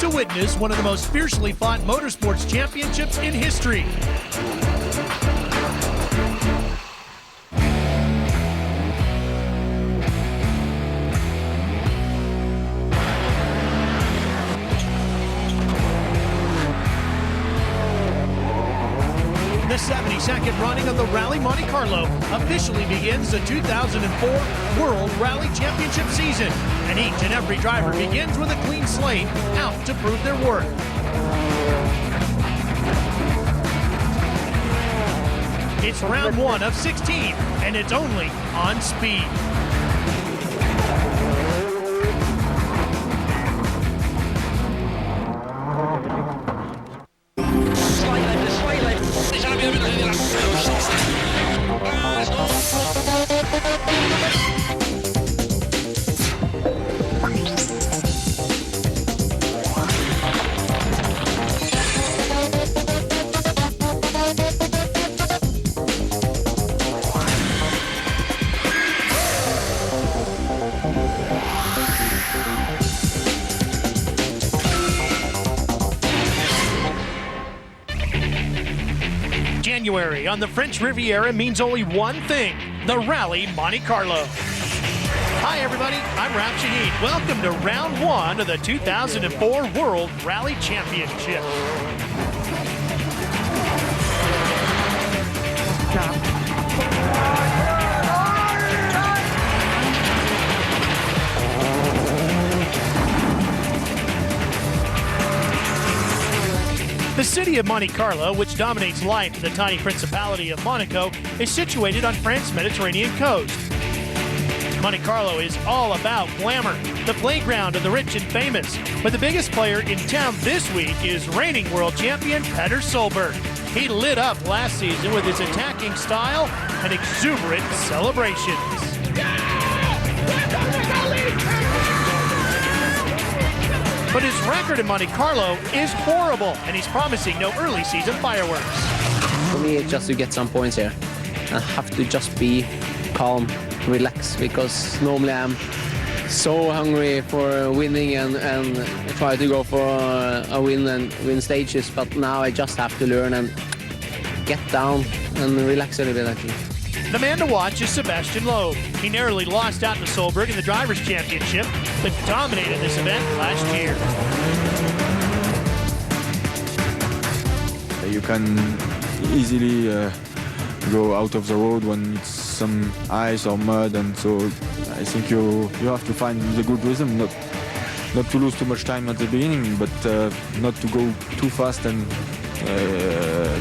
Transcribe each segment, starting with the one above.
to witness one of the most fiercely fought motorsports championships in history. The 72nd running of the Rally Monte Carlo officially begins the 2004 World Rally Championship season, and each and every driver begins with a clean slate, out to prove their worth. It's round 1 of 16, and it's only on speed. January on the French Riviera means only one thing: the Rally Monte Carlo. Hi everybody, I'm Ralph Shahid. Welcome to round 1 of the 2004 World Rally Championship. The city of Monte Carlo, which dominates life in the tiny principality of Monaco, is situated on France's Mediterranean coast. Monte Carlo is all about glamour, the playground of the rich and famous. But the biggest player in town this week is reigning world champion Petter Solberg. He lit up last season with his attacking style and exuberant celebrations. But his record in Monte Carlo is horrible, and he's promising no early season fireworks. For me, it's just to get some points here. I have to just be calm, relax, because normally I'm so hungry for winning and try to go for a win and win stages, but now I just have to learn and get down and relax a little bit, I think. The man to watch is Sebastian Loeb. He narrowly lost out to Solberg in the Drivers' Championship, but dominated this event last year. You can easily go out of the road when it's some ice or mud, and so I think you have to find the good rhythm, not to lose too much time at the beginning, but not to go too fast and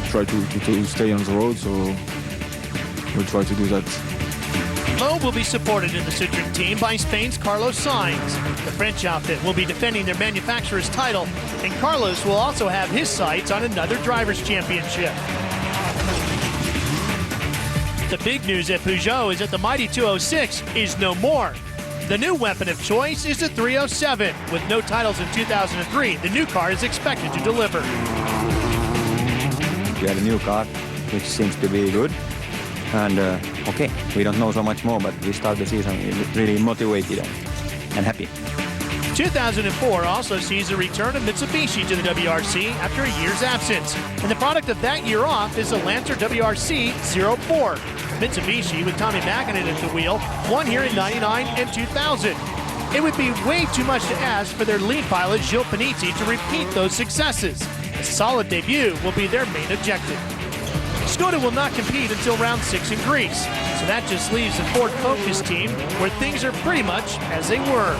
try to stay on the road. So we'll try to do that. Loeb will be supported in the Citroën team by Spain's Carlos Sainz. The French outfit will be defending their manufacturer's title, and Carlos will also have his sights on another Drivers' Championship. The big news at Peugeot is that the mighty 206 is no more. The new weapon of choice is the 307. With no titles in 2003, the new car is expected to deliver. We had a new car, which seems to be good. And okay, we don't know so much more, but we start the season really motivated and happy. 2004 also sees the return of Mitsubishi to the WRC after a year's absence. And the product of that year off is the Lancer WRC 04. Mitsubishi, with Tommy Mäkinen at the wheel, won here in '99 and 2000. It would be way too much to ask for their lead pilot, Gilles Panizzi, to repeat those successes. A solid debut will be their main objective. Skoda will not compete until round 6 in Greece, so that just leaves the Ford Focus team, where things are pretty much as they were.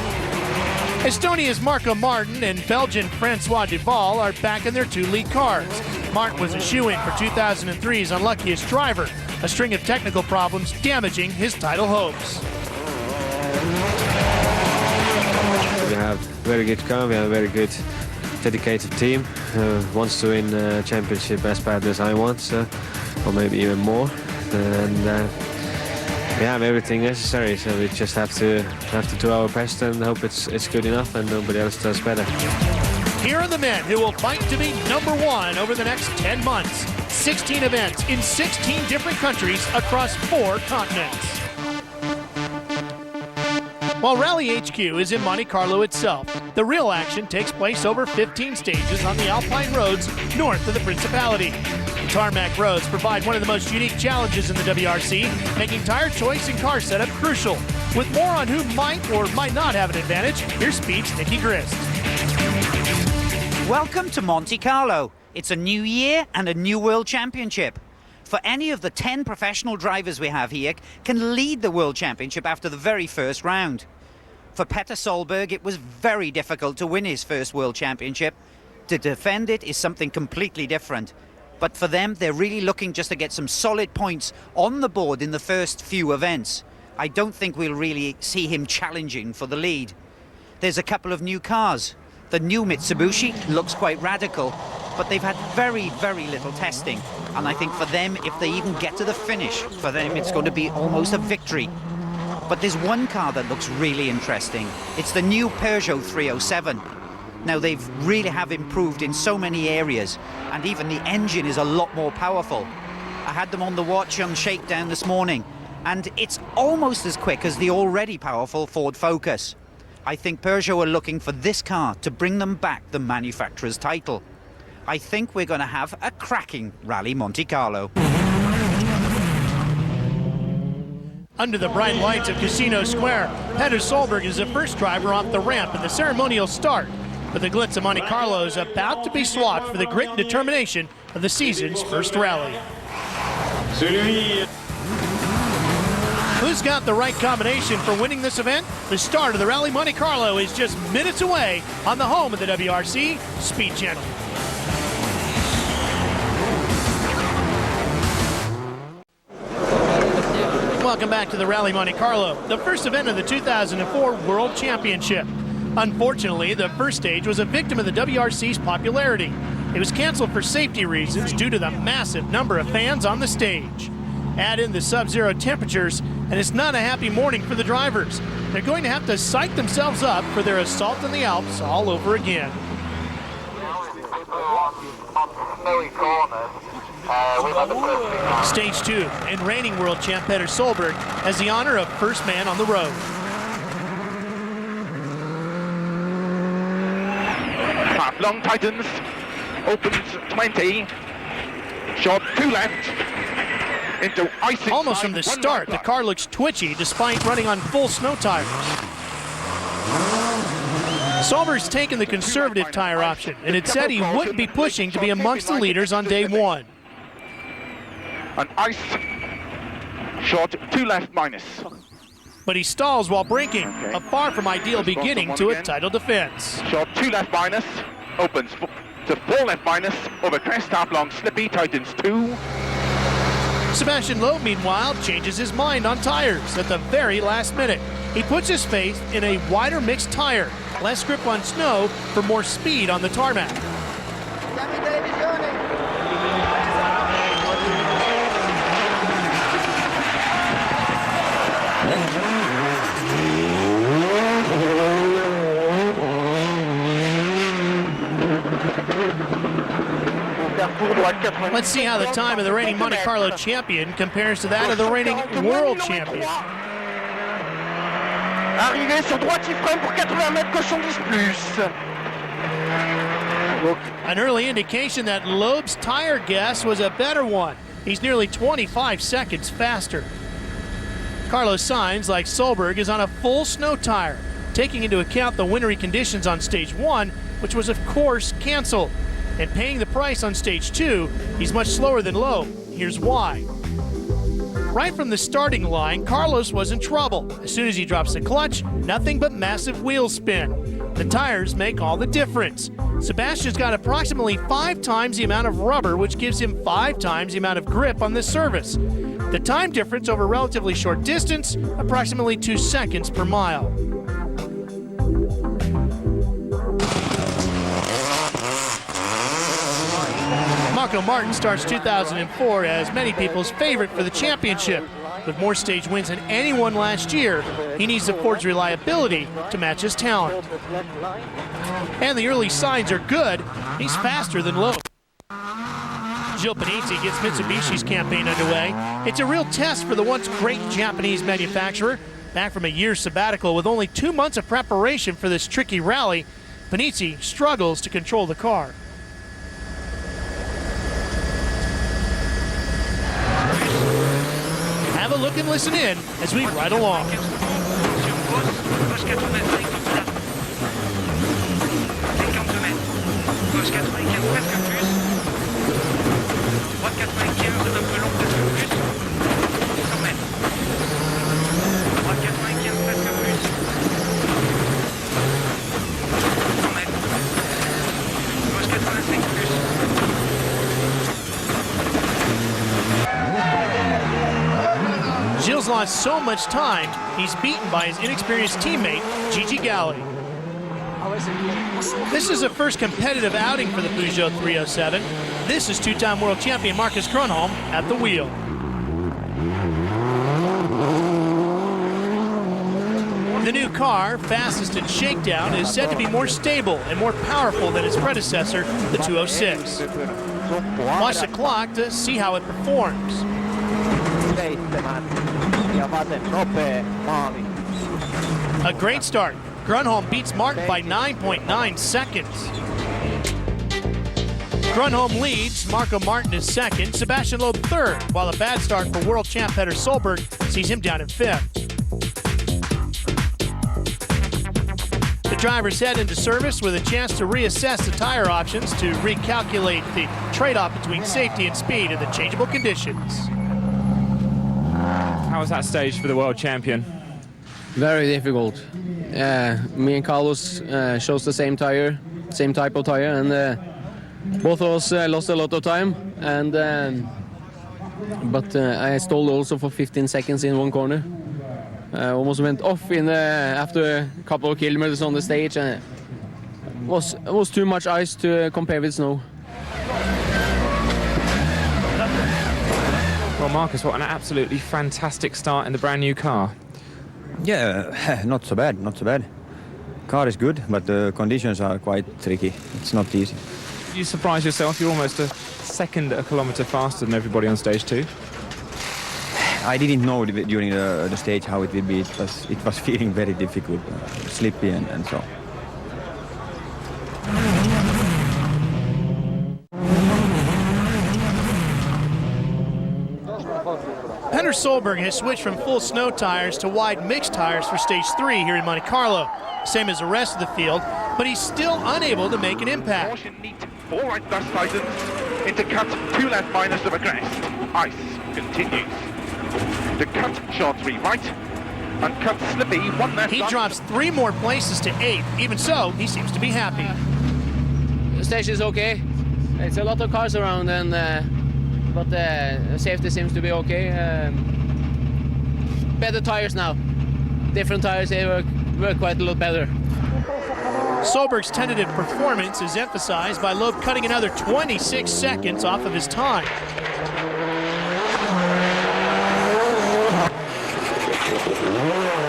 Estonia's Marco Martin and Belgian Francois Duval are back in their 2 lead cars. Martin was a shoo-in for 2003's unluckiest driver, a string of technical problems damaging his title hopes. We have very good car, we have a very good dedicated team, wants to win the championship as bad as I want, or maybe even more. And we have everything necessary, so we just have to do our best and hope it's good enough and nobody else does better. Here are the men who will fight to be #1 over the next 10 months. 16 events in 16 different countries across 4 continents. While Rally HQ is in Monte Carlo itself, the real action takes place over 15 stages on the Alpine roads north of the Principality. The tarmac roads provide one of the most unique challenges in the WRC, making tire choice and car setup crucial. With more on who might or might not have an advantage, here's Speed's Nicky Grist. Welcome to Monte Carlo. It's a new year and a new World Championship. For any of the 10 professional drivers we have here can lead the World Championship after the very first round. For Petter Solberg, it was very difficult to win his first World Championship. To defend it is something completely different. But for them, they're really looking just to get some solid points on the board in the first few events. I don't think we'll really see him challenging for the lead. There's a couple of new cars. The new Mitsubishi looks quite radical, but they've had very, very little testing. And I think for them, if they even get to the finish, for them it's going to be almost a victory. But there's one car that looks really interesting. It's the new Peugeot 307. Now, they've really have improved in so many areas, and even the engine is a lot more powerful. I had them on the watch on shakedown this morning, and it's almost as quick as the already powerful Ford Focus. I think Peugeot are looking for this car to bring them back the manufacturer's title. I think we're going to have a cracking Rally Monte Carlo. Under the bright lights of Casino Square, Petter Solberg is the first driver off the ramp in the ceremonial start. But the glitz of Monte Carlo is about to be swapped for the grit and determination of the season's first rally. Who's got the right combination for winning this event? The start of the Rally Monte Carlo is just minutes away on the home of the WRC, Speed Channel. Welcome back to the Rally Monte Carlo, the first event of the 2004 World Championship. Unfortunately, the first stage was a victim of the WRC's popularity. It was canceled for safety reasons due to the massive number of fans on the stage. Add in the sub-zero temperatures, and it's not a happy morning for the drivers. They're going to have to psych themselves up for their assault in the Alps all over again. Stage 2, and reigning world champ Petter Solberg has the honor of first man on the road. Half long tightens, opens 20, short 2 left. Into icing. Almost from the start, the car looks twitchy despite running on full snow tires. Solberg's taken the conservative tire option, and it said he wouldn't be pushing to be amongst the leaders on day one. An ice, short 2 left minus. But he stalls while braking, a far from ideal beginning to a title defense. Short 2 left minus, opens to 4 left minus, over crest half long, slippy, tightens 2. Sebastian Loeb, meanwhile, changes his mind on tires at the very last minute. He puts his faith in a wider mixed tire, less grip on snow for more speed on the tarmac. Let's see how the time of the reigning Monte Carlo champion compares to that of the reigning world champion. Arrivé sur droite, il freine pour 80 mètres, cochon 10 plus. An early indication that Loeb's tire guess was a better one. He's nearly 25 seconds faster. Carlos Sainz, like Solberg, is on a full snow tire, taking into account the wintry conditions on stage 1, which was of course canceled. And paying the price on stage 2, he's much slower than Loeb. Here's why. Right from the starting line, Carlos was in trouble. As soon as he drops the clutch, nothing but massive wheel spin. The tires make all the difference. Sebastian's got approximately 5 times the amount of rubber, which gives him 5 times the amount of grip on this surface. The time difference over a relatively short distance, approximately 2 seconds per mile. Marco Martin starts 2004 as many people's favorite for the championship. With more stage wins than anyone last year, he needs the Ford's reliability to match his talent. And the early signs are good. He's faster than Loeb. Gilles Panizzi gets Mitsubishi's campaign underway. It's a real test for the once great Japanese manufacturer. Back from a year's sabbatical with only 2 months of preparation for this tricky rally, Panizzi struggles to control the car. Have a look and listen in as we ride along. Gilles lost so much time, he's beaten by his inexperienced teammate, Gigi Galli. This is a first competitive outing for the Peugeot 307. This is two-time world champion Marcus Grönholm at the wheel. The new car, fastest in shakedown, is said to be more stable and more powerful than its predecessor, the 206. Watch the clock to see how it performs. A great start. Grönholm beats Martin by 9.9 seconds. Grönholm leads, Marco Martin is second, Sebastian Loeb third, while a bad start for world champ Petter Solberg sees him down in fifth. The drivers head into service with a chance to reassess the tire options to recalculate the trade-off between safety and speed in the changeable conditions. How was that stage for the world champion? Very difficult. Me and Carlos chose the same tire, same type of tire, and both of us lost a lot of time. And but I stalled also for 15 seconds in one corner. Almost went off in after a couple of kilometers on the stage, and it was too much ice to compare with snow. Well, Marcus, what an absolutely fantastic start in the brand new car. Yeah, not so bad, not so bad. Car is good, but the conditions are quite tricky. It's not easy. You surprised yourself? You're almost a second a kilometre faster than everybody on stage 2. I didn't know during the stage how it would be. It was feeling very difficult, slippy and so. Petter Solberg has switched from full snow tires to wide mixed tires for stage 3 here in Monte Carlo, same as the rest of the field, but he's still unable to make an impact. Caution neat, 4 right dust sliders into cut 2 left minus of a crest. Ice continues. The cut short 3 right, and cut slippy 1 left. He drops 3 more places to 8th. Even so, he seems to be happy. The stage is okay. It's a lot of cars around, and but safety seems to be okay. Better tires now. Different tires, they work quite a lot better. Solberg's tentative performance is emphasized by Loeb cutting another 26 seconds off of his time.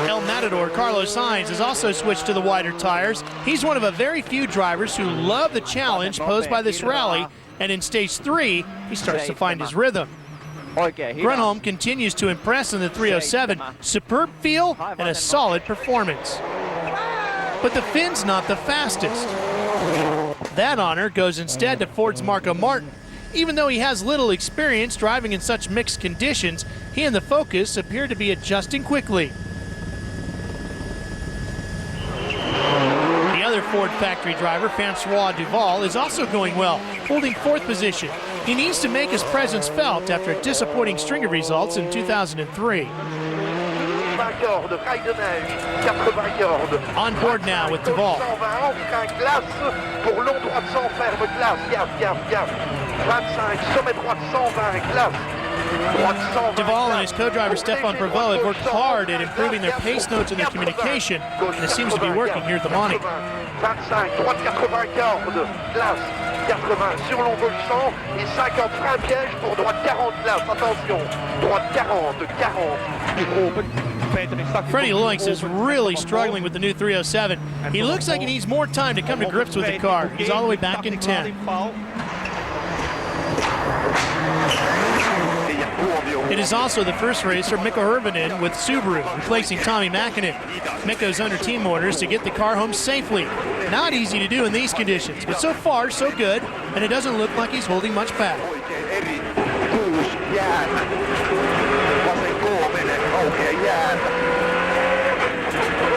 El Matador Carlos Sainz has also switched to the wider tires. He's one of a very few drivers who love the challenge posed by this rally, and in stage 3, he starts to find his rhythm. Grönholm continues to impress in the 307. Superb feel and a solid performance. But the Finn's not the fastest. That honor goes instead to Ford's Marco Martin. Even though he has little experience driving in such mixed conditions, he and the Focus appear to be adjusting quickly. The other Ford factory driver, Francois Duval, is also going well, holding 4th position. He needs to make his presence felt after a disappointing string of results in 2003. On board now with Duval. Duval and his co-driver Stefan Prevost have worked hard at improving their pace notes and their communication, and it seems to be working here at the Monte. 80 sur l'envolissant et 50 frein piège pour droite 40 glace. Attention, droite 40, 40. Freddie Loinks is really struggling with the new 307. He looks like he needs more time to come to grips with the car. He's all the way back in 10th. It is also the first race for Mikko Hirvonen with Subaru, replacing Tommi Mäkinen. Mikko's under team orders to get the car home safely. Not easy to do in these conditions, but so far so good, and it doesn't look like he's holding much back.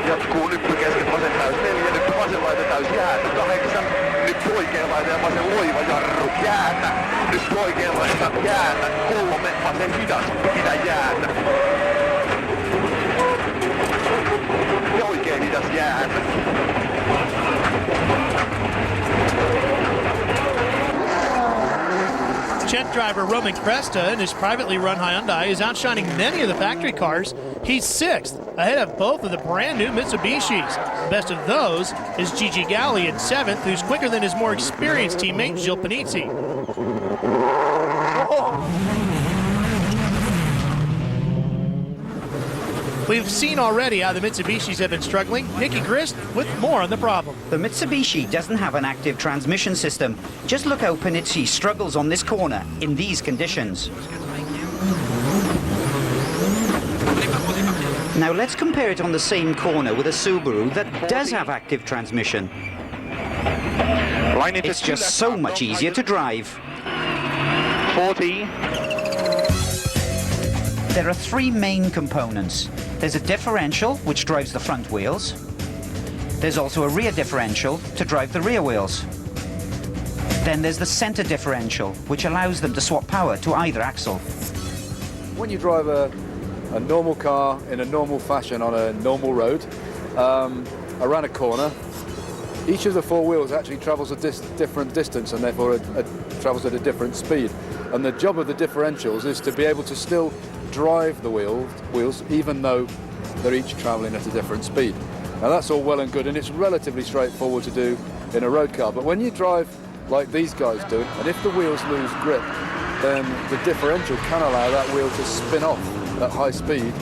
Jatkuu nyppykesket vasen täys 4, nyt vasen laita täys jäätä 8, nyt oikein laita ja vasen loiva jarru jäätä, nyt oikein laita jäätä 3, vasen hidas, pidä jäätä ja oikein hidas jäätä. Czech driver Roman Kresta in his privately run Hyundai is outshining many of the factory cars. He's 6th, ahead of both of the brand new Mitsubishis. The best of those is Gigi Galli in 7th, who's quicker than his more experienced teammate Gilles Panizzi. We've seen already how the Mitsubishis have been struggling. Nicky Grist with more on the problem. The Mitsubishi doesn't have an active transmission system. Just look how Panizzi struggles on this corner in these conditions. Now let's compare it on the same corner with a Subaru that does have active transmission. It's just so much easier to drive. 40. There are 3 main components. There's a differential, which drives the front wheels. There's also a rear differential to drive the rear wheels. Then there's the center differential, which allows them to swap power to either axle. When you drive a normal car in a normal fashion on a normal road, around a corner, each of the 4 wheels actually travels a different distance and therefore it travels at a different speed. And the job of the differentials is to be able to still drive the wheels even though they're each travelling at a different speed. Now that's all well and good and it's relatively straightforward to do in a road car, but when you drive like these guys do, and if the wheels lose grip, then the differential can allow that wheel to spin off at high speed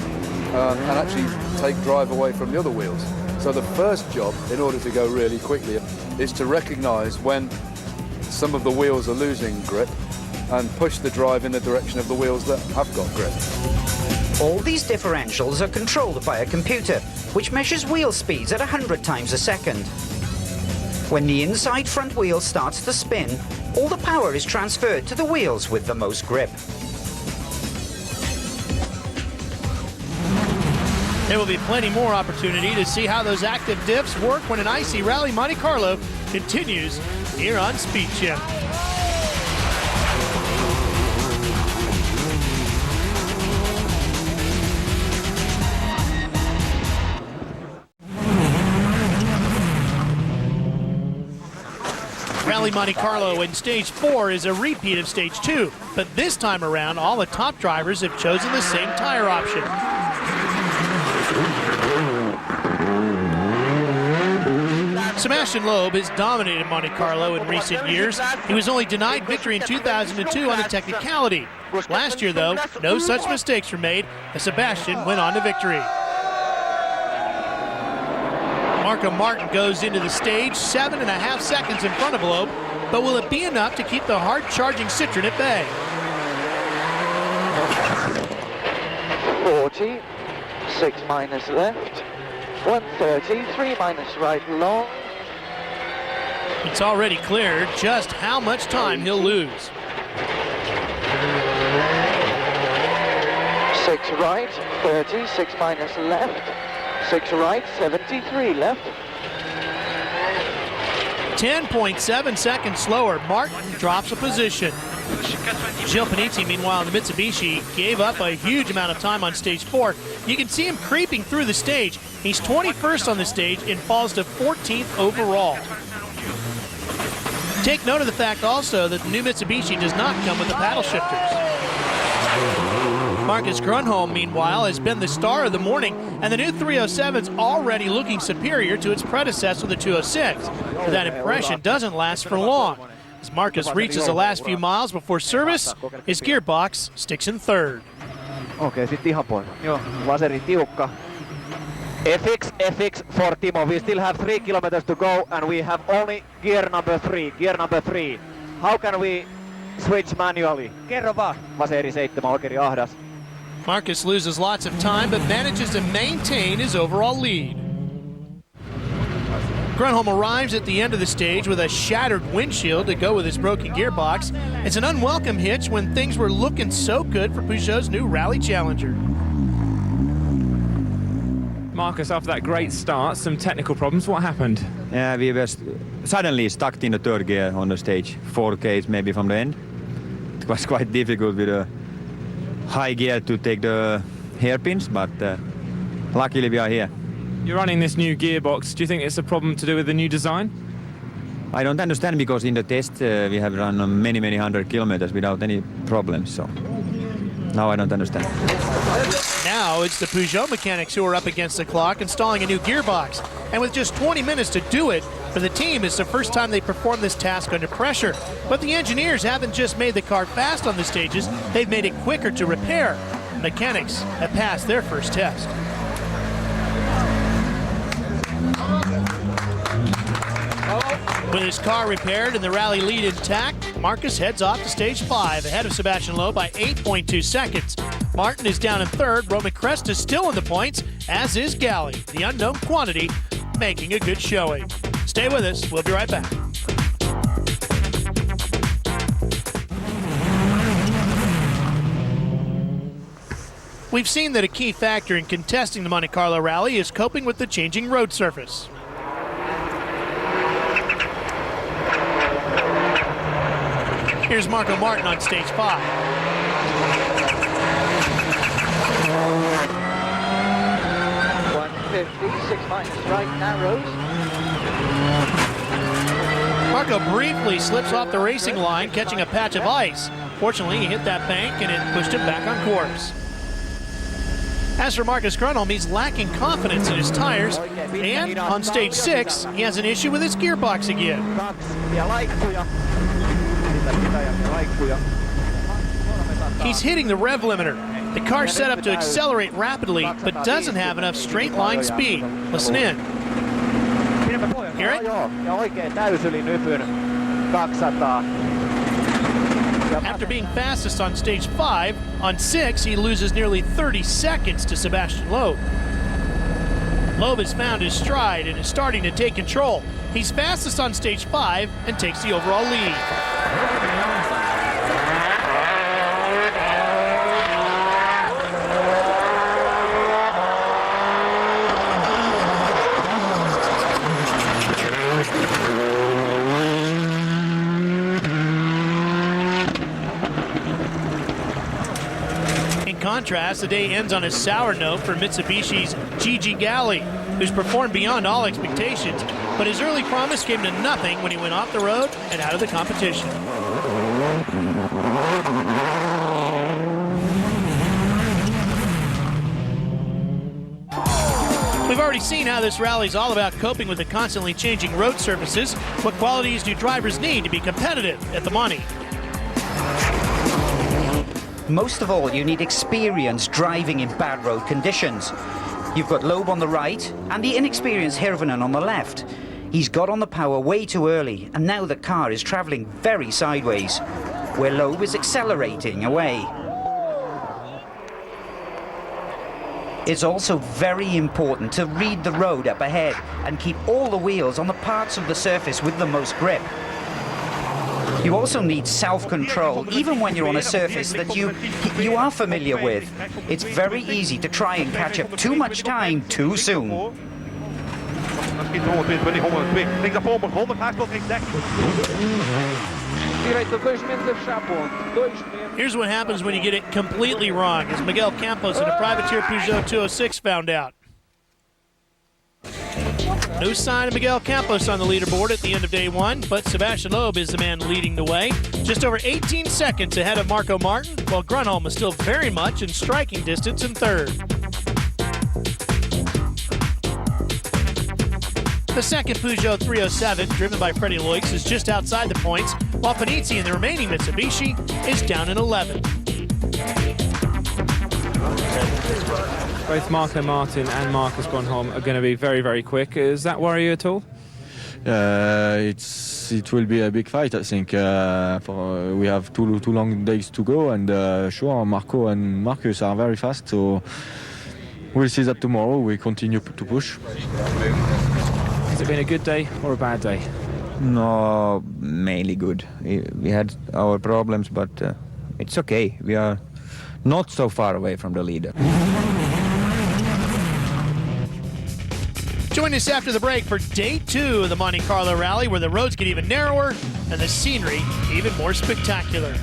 and actually take drive away from the other wheels. So the first job, in order to go really quickly, is to recognise when some of the wheels are losing grip and push the drive in the direction of the wheels that have got grip. All these differentials are controlled by a computer, which measures wheel speeds at 100 times a second. When the inside front wheel starts to spin, all the power is transferred to the wheels with the most grip. There will be plenty more opportunity to see how those active diffs work when an icy Rally Monte Carlo continues here on Speed Chip. Rally Monte Carlo in Stage 4 is a repeat of Stage 2, but this time around all the top drivers have chosen the same tire option. Sebastian Loeb has dominated Monte Carlo in recent years. He was only denied victory in 2002 on a technicality. Last year, though, no such mistakes were made as Sebastian went on to victory. Marco Martin goes into the stage 7.5 seconds in front of Loeb, but will it be enough to keep the hard-charging Citroen at bay? 40, 6 minus left, 130, 3 minus right long. It's already clear just how much time he'll lose. 6 right, 30, 6 minus left, 6 right, 73 left. 10.7 seconds slower, Martin drops a position. Gilles Panizzi, meanwhile, in the Mitsubishi, gave up a huge amount of time on Stage 4. You can see him creeping through the stage. He's 21st on the stage and falls to 14th overall. Take note of the fact also that the new Mitsubishi does not come with the paddle shifters. Marcus Grunholm, meanwhile, has been the star of the morning, and the new 307's already looking superior to its predecessor, the 206. But that impression doesn't last for long. As Marcus reaches the last few miles before service, his gearbox sticks in third. Okei, sitten ihan pois. Joo, laseri tiukka. FX for Timo. We still have 3 kilometers to go and we have only gear number 3. How can we switch manually. Kerro vaan. Vaseri 7 Okeri ahdas. Marcus loses lots of time, but manages to maintain his overall lead. Grunholm arrives at the end of the stage with a shattered windshield to go with his broken gearbox. It's an unwelcome hitch when things were looking so good for Peugeot's new rally challenger. Marcus, after that great start, some technical problems. What happened? Yeah, we were suddenly stuck in the third gear on the stage, 4Ks maybe from the end. It was quite difficult with a high gear to take the hairpins, but luckily we are here. You're running this new gearbox. Do you think it's a problem to do with the new design? I don't understand, because in the test we have run many hundred kilometers without any problems, so now I don't understand. Now it's the Peugeot mechanics who are up against the clock installing a new gearbox. And with just 20 minutes to do it, for the team it's the first time they performed this task under pressure. But the engineers haven't just made the car fast on the stages, they've made it quicker to repair. Mechanics have passed their first test. With his car repaired and the rally lead intact, Marcus heads off to stage 5, ahead of Sebastian Loeb by 8.2 seconds. Martin is down in third. Roman Crest is still in the points, as is Galley, the unknown quantity, making a good showing. Stay with us. We'll be right back. We've seen that a key factor in contesting the Monte Carlo rally is coping with the changing road surface. Here's Marco Martin on stage 5. 150, 6 minus right, narrows. Marco briefly slips off the racing line, catching a patch of ice. Fortunately, he hit that bank and it pushed him back on course. As for Marcus Grunholm, he's lacking confidence in his tires, and on stage 6, he has an issue with his gearbox again. He's hitting the rev limiter. The car's set up to accelerate rapidly, but doesn't have enough straight line speed. Listen in. Hear it? After being fastest on stage 5, on 6 he loses nearly 30 seconds to Sebastian Loeb. Loeb has found his stride and is starting to take control. He's fastest on stage 5 and takes the overall lead. In contrast, the day ends on a sour note for Mitsubishi's Gigi Galli, who's performed beyond all expectations, but his early promise came to nothing when he went off the road and out of the competition. We've already seen how this rally is all about coping with the constantly changing road surfaces. What qualities do drivers need to be competitive at the Monte? Most of all, you need experience driving in bad road conditions. You've got Loeb on the right and the inexperienced Hirvonen on the left. He's got on the power way too early, and now the car is travelling very sideways, where Loeb is accelerating away. It's also very important to read the road up ahead and keep all the wheels on the parts of the surface with the most grip. You also need self-control, even when you're on a surface that you are familiar with. It's very easy to try and catch up too much time too soon. Here's what happens when you get it completely wrong, as Miguel Campos in a privateer Peugeot 206 found out. No sign of Miguel Campos on the leaderboard at the end of day 1, but Sebastian Loeb is the man leading the way, just over 18 seconds ahead of Marco Martin, while Grunholm is still very much in striking distance in third. The second Peugeot 307, driven by Freddie Loix, is just outside the points, while Panizzi and the remaining Mitsubishi is down in 11th. Both Marco Martin and Marcus Grunholm are going to be very, very quick. Does that worry you at all? It's it will be a big fight, I think. We have two long days to go, and sure, Marco and Marcus are very fast, so we'll see that tomorrow. We continue to push. Has it been a good day or a bad day? No, mainly good. We had our problems, but it's okay. We are not so far away from the leader. Join us after the break for day 2 of the Monte Carlo Rally, where the roads get even narrower and the scenery even more spectacular.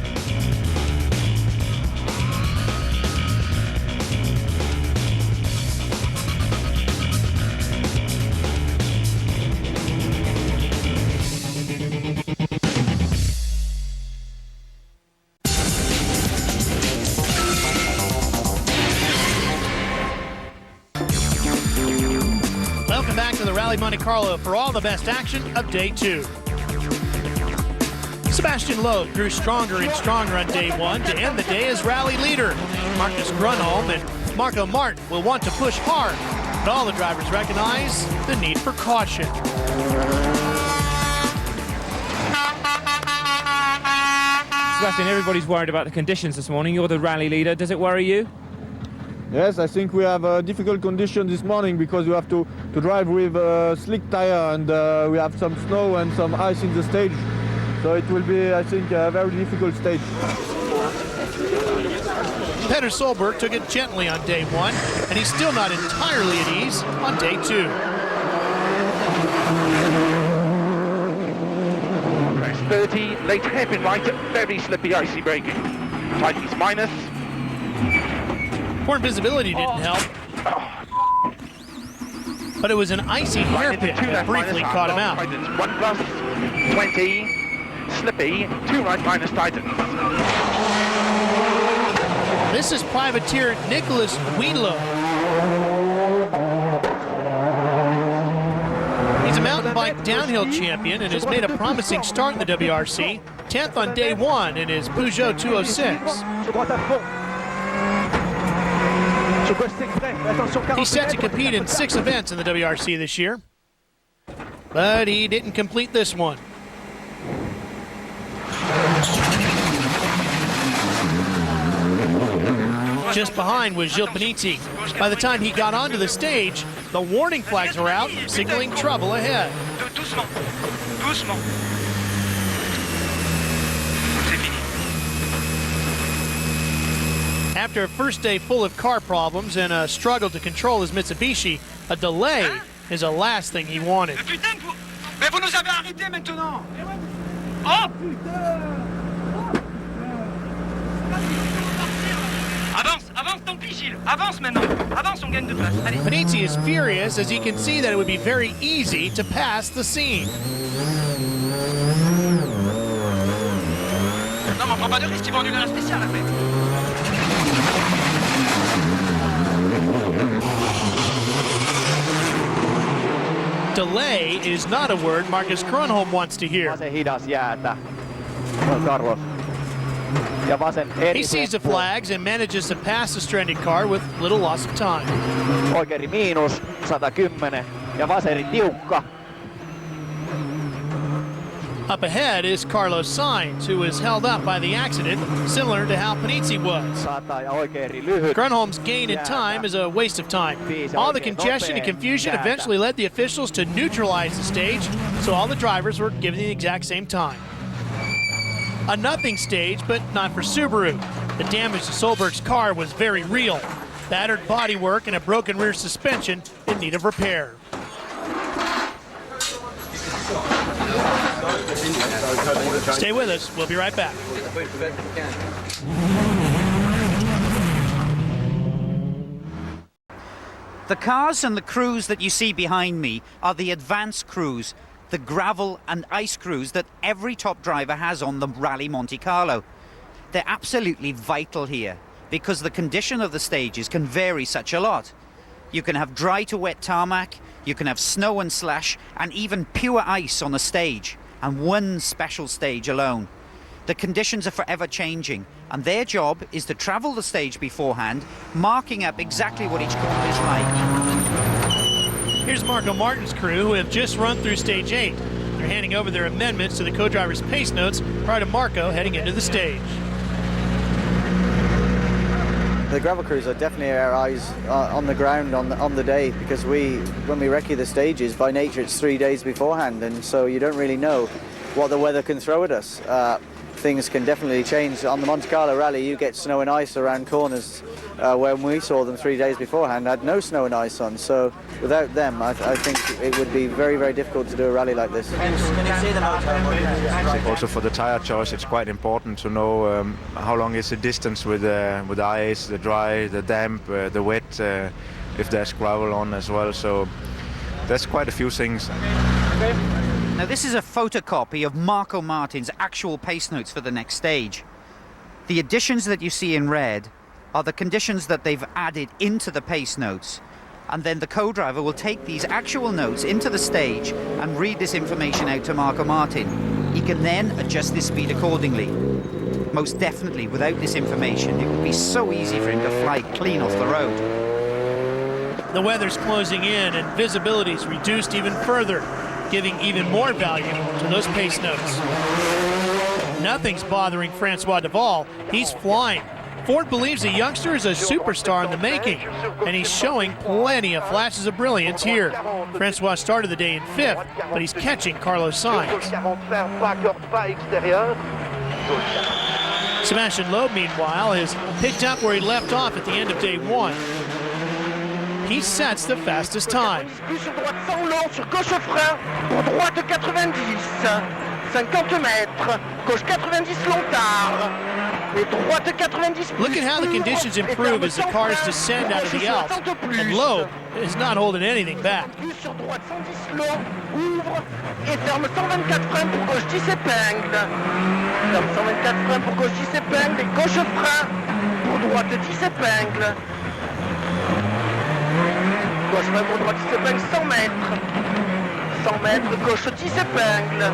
Welcome back to the Rally Monte Carlo for all the best action of day 2. Sebastian Loeb grew stronger and stronger on day 1 to end the day as rally leader. Marcus Grönholm and Marco Martin will want to push hard, but all the drivers recognize the need for caution. Sebastian, everybody's worried about the conditions this morning. You're the rally leader. Does it worry you? Yes, I think we have a difficult condition this morning because you have to drive with a slick tire, and we have some snow and some ice in the stage. So it will be, I think, a very difficult stage. Petter Solberg took it gently on day 1, and he's still not entirely at ease on day 2. Press 30, late hairpin right, very slippy, icy braking. Tightens minus. Poor visibility didn't help, but it was an icy hairpin that briefly caught him out. Tightens 1 plus, 20, slippy, 2 right minus tightens. This is privateer Nicholas Wheelo. He's a mountain bike downhill champion and has made a promising start in the WRC, 10th on day 1 in his Peugeot 206. He's set to compete in 6 events in the WRC this year, but he didn't complete this one. Just behind was Gilles Panizzi. By the time he got onto the stage, the warning flags were out, signaling trouble ahead. After a first day full of car problems and a struggle to control his Mitsubishi, a delay is the last thing he wanted. Panizzi is furious as he can see that it would be very easy to pass the scene. Delay is not a word Marcus Grönholm wants to hear. He sees the flags and manages to pass the stranded car with little loss of time. Oikeri miinus 110 ja vaseri tiukka. Up ahead is Carlos Sainz, who was held up by the accident, similar to how Panizzi was. Grönholm's gain in time is a waste of time. All the congestion and confusion eventually led the officials to neutralize the stage, so all the drivers were given the exact same time. A nothing stage, but not for Subaru. The damage to Solberg's car was very real. Battered bodywork and a broken rear suspension in need of repair. Stay with us. We'll be right back. The cars and the crews that you see behind me are the advanced crews, the gravel and ice crews that every top driver has on the Rally Monte Carlo. They're absolutely vital here because the condition of the stages can vary such a lot. You can have dry to wet tarmac, you can have snow and slush, and even pure ice on a stage, and one special stage alone. The conditions are forever changing, and their job is to travel the stage beforehand, marking up exactly what each corner is like. Here's Marco Martin's crew, who have just run through stage 8. They're handing over their amendments to the co-driver's pace notes prior to Marco heading into the stage. The gravel crews are definitely our eyes on the ground on the day, because when we recce the stages, by nature it's 3 days beforehand, and so you don't really know what the weather can throw at us. Things can definitely change. On the Monte Carlo rally, you get snow and ice around corners. When we saw them 3 days beforehand, had no snow and ice on. So without them, I think it would be very, very difficult to do a rally like this. Also for the tire choice, it's quite important to know how long is the distance with the ice, the dry, the damp, the wet, if there's gravel on as well. So there's quite a few things. Now this is a photocopy of Marco Martin's actual pace notes for the next stage. The additions that you see in red are the conditions that they've added into the pace notes, and then the co-driver will take these actual notes into the stage and read this information out to Marco Martin. He can then adjust his speed accordingly. Most definitely, without this information, it would be so easy for him to fly clean off the road. The weather's closing in and visibility's reduced even further, giving even more value to those pace notes. Nothing's bothering Francois Deval. He's flying. Ford believes the youngster is a superstar in the making, and he's showing plenty of flashes of brilliance here. Francois started the day in 5th, but he's catching Carlos Sainz. Sebastian Loeb, meanwhile, has picked up where he left off at the end of day 1. He sets the fastest time. Look at how the conditions improve as the cars descend out of the Alps, and Loeb is not holding anything back. Gauche frein pour droite 10 épingles, 100 mètres. 100 mètres, gauche 10 épingles.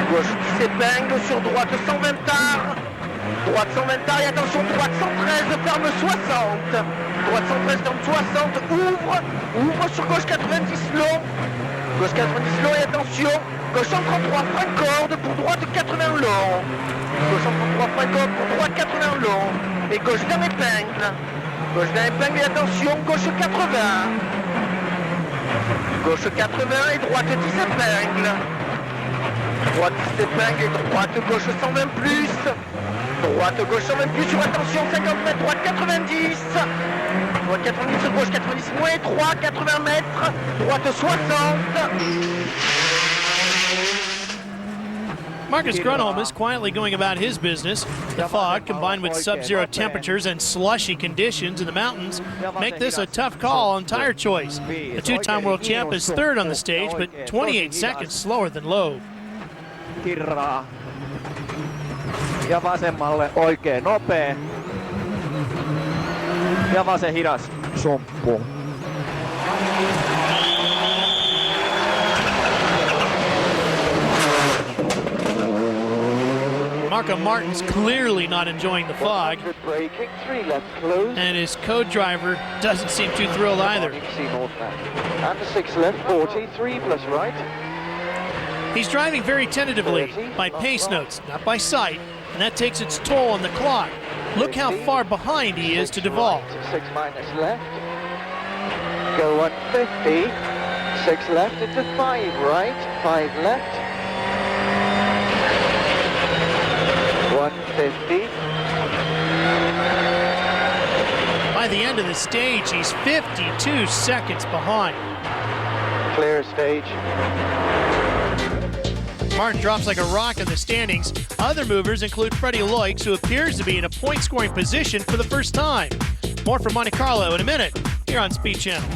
Gauche 10 épingles, sur droite 120 tard. Droite 120 tard et attention, droite 113, ferme 60. Droite 113, ferme 60, ouvre sur gauche 90 long. Gauche 90 long et attention, gauche 133, frein corde pour droite 80 long. Gauche 133, frein corde pour droite 80 long. Et gauche d'un épingle. Gauche d'un épingle et attention, gauche 80. Gauche 80 et droite 10 épingles. Droite 10 épingles et droite gauche 120 plus. Droite gauche 120 plus sur attention 50 mètres, droite 90. Droite 90, gauche 90 moins 3, 80 mètres. Droite 60. Marcus Grönholm is quietly going about his business. The fog, combined with sub-zero temperatures and slushy conditions in the mountains, make this a tough call on tire choice. The two-time world champ is third on the stage, but 28 seconds slower than Loeb. Kirraa. Ja vasemmalle oikein nopea. Ja vasen hidas sumppu. Marco Martin's clearly not enjoying the fog, and his co-driver doesn't seem too thrilled either. And 6 left, 40, 3 plus right. He's driving very tentatively, by pace notes, not by sight, and that takes its toll on the clock. Look how far behind he is to Deval. 6 minus left. Go 150. 6 left into 5 right, 5 left. 150. By the end of the stage, he's 52 seconds behind. Clear stage. Martin drops like a rock in the standings. Other movers include Freddie Loix, who appears to be in a point-scoring position for the first time. More from Monte Carlo in a minute, here on Speed Channel.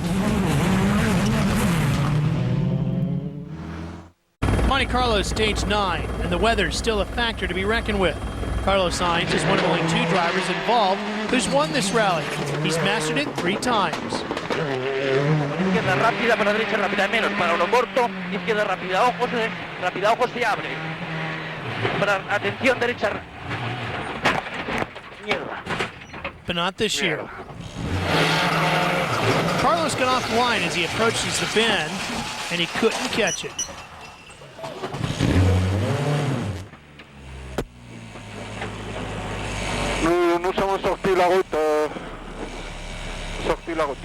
Monte Carlo is stage 9, and the weather's still a factor to be reckoned with. Carlos Sainz is one of only 2 drivers involved who's won this rally. He's mastered it 3 times. Izquierda rápida, para derecha rápida menos, para uno corto, izquierda rápida, ojos se abre. Para atención derecha. Mierda. But not this year. Carlos got off the line as he approaches the bend. and he couldn't catch it. Nous sommes sortis la route. Sortis la route.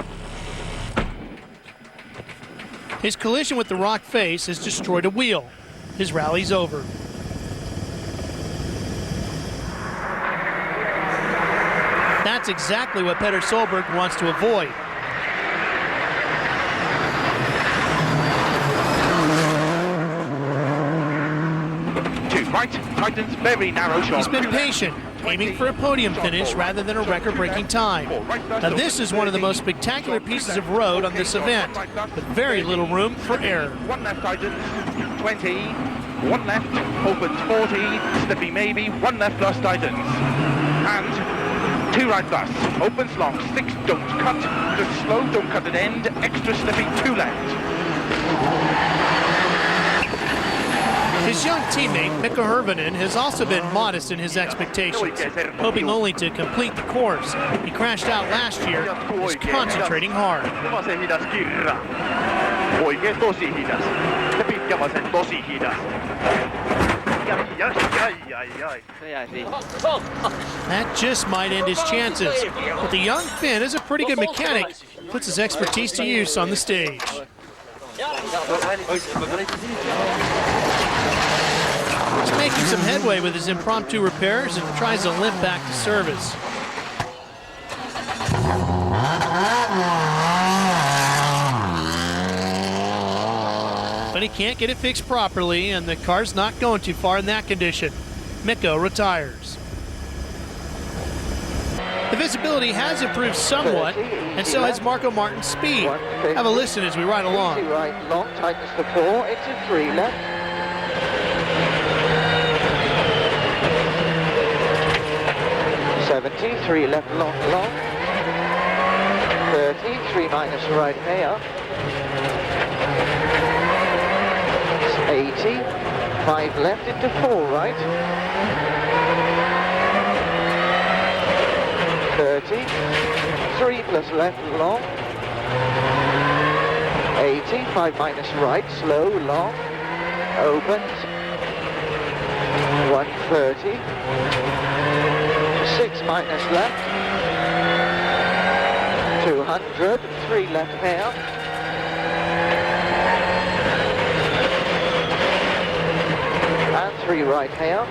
His collision with the rock face has destroyed a wheel. His rally's over. That's exactly what Petter Solberg wants to avoid. Right, tightens very narrow shot. He's been patient, aiming for a podium finish rather than a record-breaking time. Now this is one of the most spectacular pieces of road on this event, with very little room for error. One left tightens, 20, one left, opens 40, slippy maybe, one left plus tightens. And two right plus, opens long, 6 don't cut, just slow, don't cut at end, extra slippy, 2 left. His young teammate, Mikko Hirvonen, has also been modest in his expectations, hoping only to complete the course. He crashed out last year, is concentrating hard. That just might end his chances, but the young Finn is a pretty good mechanic, puts his expertise to use on the stage. He's making some headway with his impromptu repairs and tries to limp back to service. But he can't get it fixed properly, and the car's not going too far in that condition. Mikko retires. The visibility has improved somewhat, and so has Marco Martin's speed. Have a listen as we ride along. Right, long, tightens to 4, into 3 left. 70, 3 left, long, 30, 3 minus right hair. 80, 5 left into 4 right. 30, 3 plus left, long. 80, 5 minus right, slow, long. Opens. 130. 6 minus left. 200, 3 left hair. And 3 right hair.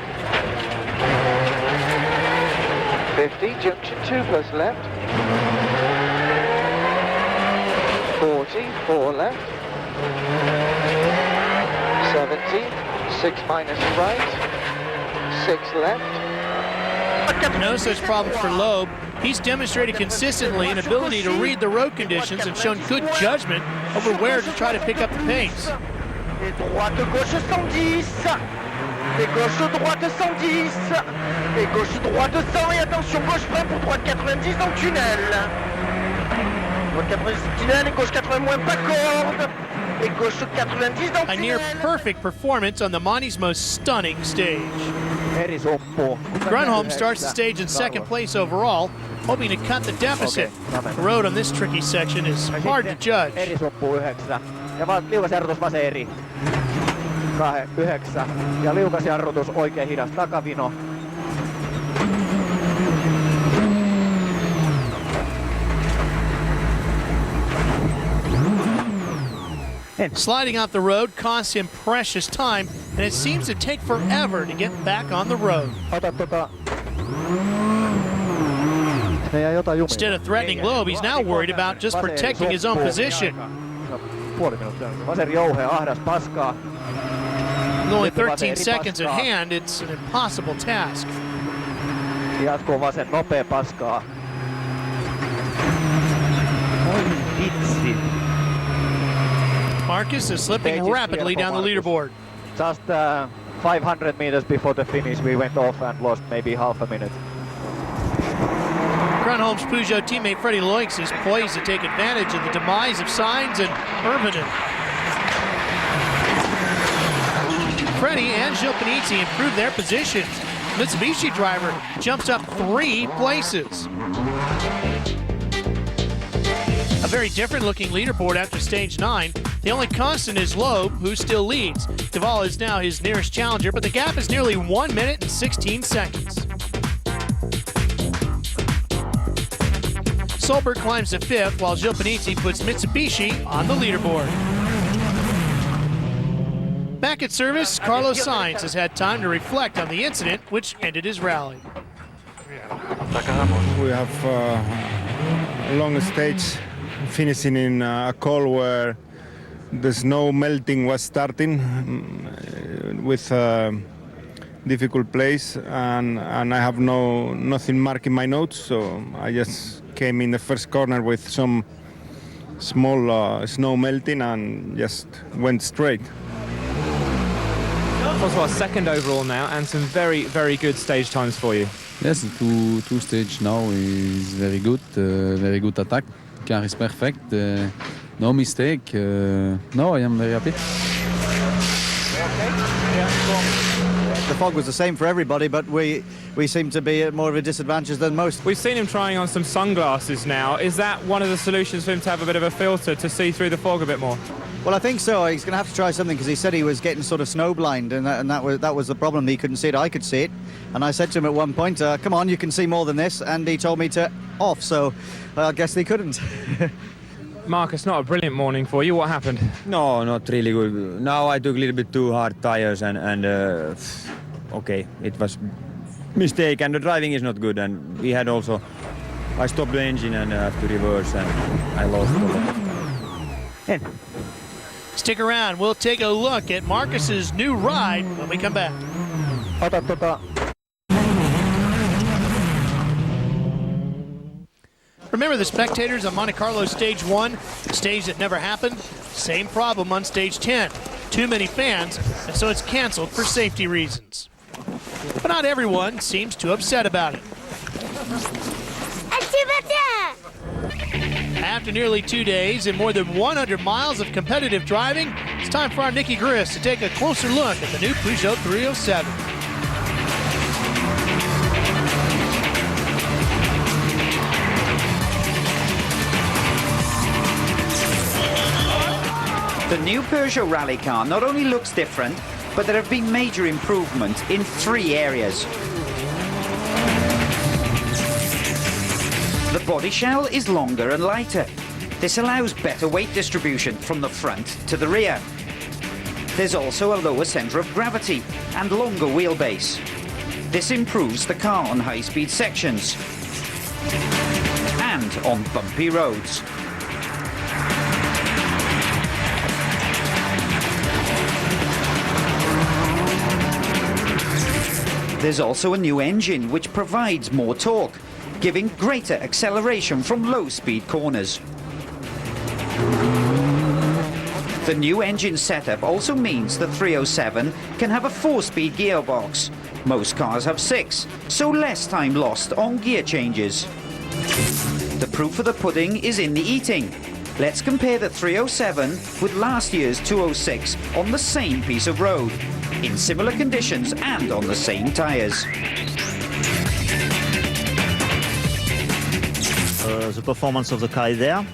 50, junction 2 plus left. 40, 4 left. 70, 6 minus right. 6 left. No such problem for Loeb. He's demonstrated consistently an ability to read the road conditions and shown good judgment over where to try to pick up the pace. Et droite, gauche 110. Et gauche, droite 110. Et gauche, droite 100. Et attention, gauche frein pour droite 90 dans le tunnel. Droite 90 tunnel et gauche 80 moins pas corde. Et gauche 90 dans le tunnel. A near perfect performance on the Monte's most stunning stage. Grönholm starts the stage in second place overall, hoping to cut the deficit. The road on this tricky section is hard to judge. Eri loppuu 9. Ja liukasjarrutus vasen eri. 9. Ja liukasjarrutus oikein hidas takavino. Sliding off the road costs him precious time, and it seems to take forever to get back on the road. Instead of threatening Loeb, he's now worried about just protecting his own position. With only 13 seconds at hand, it's an impossible task. Jatkuu vasen nopea paskaa. Marcus is slipping rapidly down the leaderboard. Just 500 meters before the finish, we went off and lost maybe half a minute. Grönholm's Peugeot teammate Freddie Loix is poised to take advantage of the demise of Sainz and Hirvonen. Freddie and Gilles Panizzi improved their positions. Mitsubishi driver jumps up 3 places. A very different looking leaderboard after stage 9. The only constant is Loeb, who still leads. Duvall is now his nearest challenger, but the gap is nearly 1 minute and 16 seconds. Solberg climbs to 5th, while Gilles Panizzi puts Mitsubishi on the leaderboard. Back at service, Carlos Sainz has had time to reflect on the incident which ended his rally. We have a long stage finishing in a col where the snow melting was starting with a difficult place, and I have nothing marked in my notes, so I just came in the first corner with some small snow melting and just went straight. François, second overall now, and some very, very good stage times for you. Yes, two stage now is very good attack. Car is perfect, no mistake. No, I am very happy. The fog was the same for everybody, but we seem to be at more of a disadvantage than most. We've seen him trying on some sunglasses now. Is that one of the solutions for him to have a bit of a filter to see through the fog a bit more? Well, I think so. He's going to have to try something, because he said he was getting sort of snowblind, and that was the problem. He couldn't see it. I could see it, and I said to him at one point, "Come on, you can see more than this," and he told me to off. So I guess he couldn't. Marcus, not a brilliant morning for you. What happened? No, not really good. Now I took a little bit too hard tires, and okay, it was mistake, and the driving is not good. And we had also, I stopped the engine and have to reverse, and I lost a lot. Stick around. We'll take a look at Marcus's new ride when we come back. Remember the spectators on Monte Carlo Stage 1, the stage that never happened? Same problem on Stage 10. Too many fans, and so it's canceled for safety reasons. But not everyone seems too upset about it. After nearly 2 days and more than 100 miles of competitive driving, it's time for our Nicky Gris to take a closer look at the new Peugeot 307. The new Peugeot rally car not only looks different, but there have been major improvements in 3 areas. The body shell is longer and lighter. This allows better weight distribution from the front to the rear. There's also a lower centre of gravity and longer wheelbase. This improves the car on high-speed sections and on bumpy roads. There's also a new engine which provides more torque, giving greater acceleration from low-speed corners. The new engine setup also means the 307 can have a 4-speed gearbox. Most cars have 6, so less time lost on gear changes. The proof of the pudding is in the eating. Let's compare the 307 with last year's 206 on the same piece of road, in similar conditions and on the same tyres. The performance of the car is there.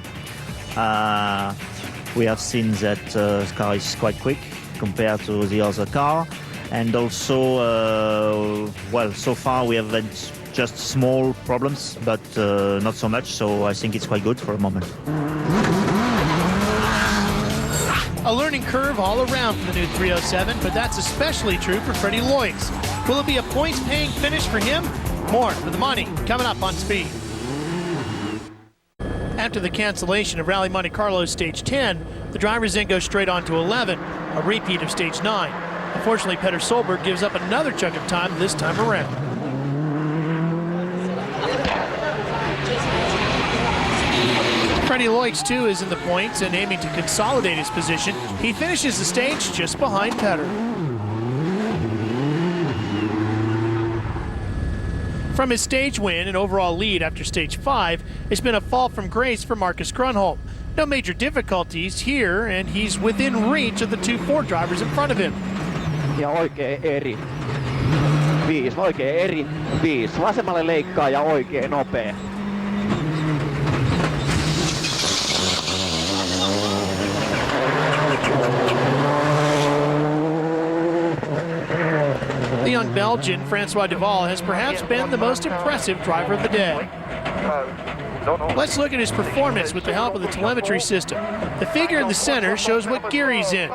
We have seen that the car is quite quick compared to the other car, and also, well, so far we have had just small problems, but not so much, so I think it's quite good for a moment. A learning curve all around for the new 307, but that's especially true for Freddie Loix. Will it be a points-paying finish for him? More for the money coming up on Speed. After the cancellation of Rally Monte Carlo Stage 10, the drivers then go straight on to 11, a repeat of Stage 9. Unfortunately, Petter Solberg gives up another chunk of time this time around. Freddie Loix, too, is in the points and aiming to consolidate his position. He finishes the stage just behind Petter. From his stage win and overall lead after Stage 5, it's been a fall from grace for Marcus Grönholm. No major difficulties here, and he's within reach of the 2 Ford drivers in front of him. Ja oikein eri. 5, oikein eri. 5. Vasemmalle leikkaa ja oikein nopea. The young Belgian, Francois Duval, has perhaps been the most impressive driver of the day. Let's look at his performance with the help of the telemetry system. The figure in the center shows what gear he's in.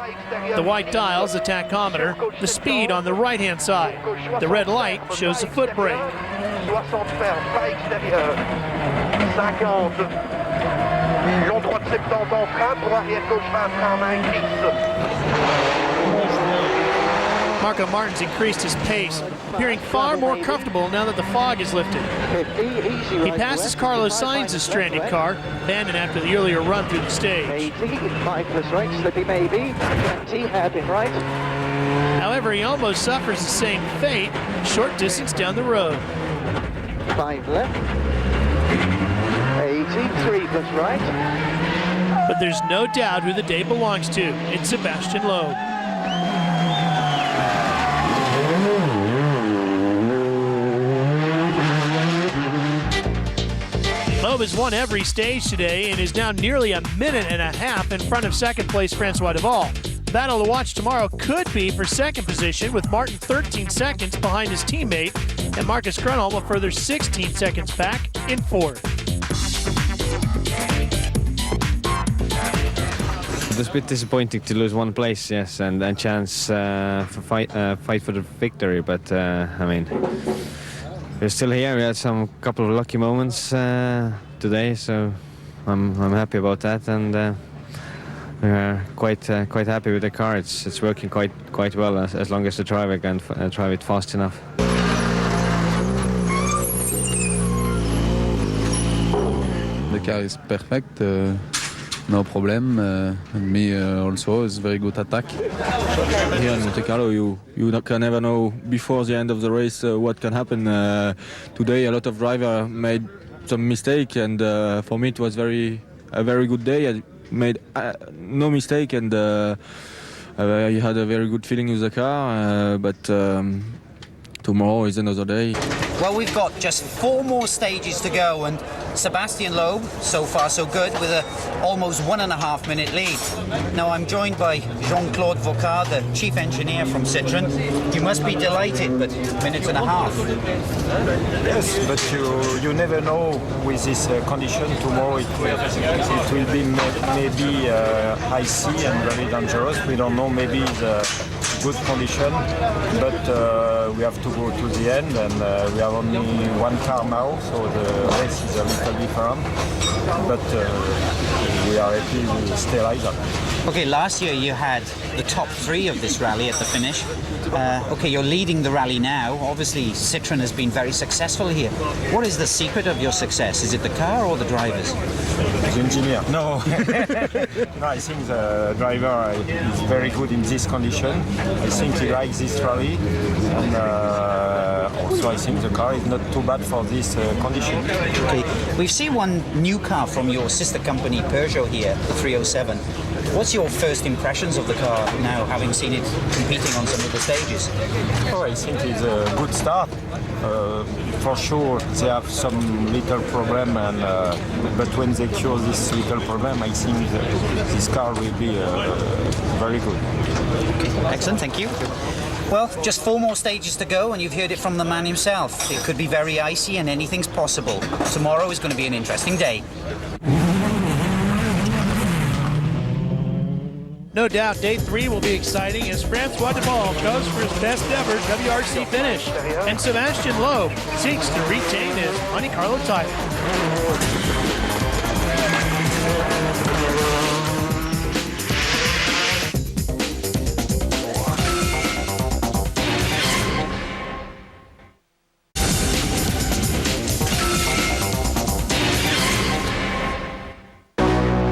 The white dial's the tachometer, the speed on the right-hand side. The red light shows the foot brake. 60 ferme, pas extérieur. 50. Long droite 70 en frein, pour arrière gauche 20 frein en main glisse. Marco Martins increased his pace, appearing far more comfortable now that the fog is lifted. He passes Carlos Sainz's stranded car, abandoned after the earlier run through the stage. 5 plus right, slippy maybe. 20, hairpin right. However, he almost suffers the same fate short distance down the road. 5 left. 80, 3 plus right. But there's no doubt who the day belongs to. It's Sebastian Loeb. Loeb has won every stage today and is now nearly a minute and a half in front of second place Francois Duval. The battle to watch tomorrow could be for second position, with Martin 13 seconds behind his teammate and Marcus Grönholm a further 16 seconds back in fourth. It was a bit disappointing to lose one place, yes, and chance for fight for the victory. But I mean, we're still here. We had some couple of lucky moments today, so I'm happy about that, and we're quite happy with the car. It's working quite well as long as the driver can drive it fast enough. The car is perfect. No problem, and me also is very good attack. Here in Monte Carlo, you can never know before the end of the race what can happen. Today, a lot of drivers made some mistake, and for me, it was a very good day. I made no mistake, and I had a very good feeling with the car. But tomorrow is another day. Well, we've got just 4 more stages to go, and Sebastian Loeb, so far so good, with a almost 1.5 minute lead. Now I'm joined by Jean-Claude Vocard, the chief engineer from Citroën. You must be delighted, but 1.5 minutes. Yes, but you never know with this condition. Tomorrow it will be maybe icy and very dangerous. We don't know, maybe the good condition, but we have to go to the end, and we have only one car now, so the race is a little different, but we are happy to stay like that. Okay, last year you had the top 3 of this rally at the finish. Okay, you're leading the rally now. Obviously, Citroën has been very successful here. What is the secret of your success? Is it the car or the drivers? The engineer. No. No, I think the driver is very good in this condition. I think he likes this rally, and also I think the car is not too bad for this condition. Okay, we've seen one new car from your sister company Peugeot here, the 307. What's your first impressions of the car now, having seen it competing on some of the stages? Oh, I think it's a good start. For sure, they have some little problem, and but when they cure this little problem, I think this car will be very good. Okay, excellent, thank you. Well, just 4 more stages to go, and you've heard it from the man himself. It could be very icy, and anything's possible. Tomorrow is going to be an interesting day. No doubt, day 3 will be exciting as Francois Duval goes for his best ever WRC finish, and Sebastian Loeb seeks to retain his Monte Carlo title.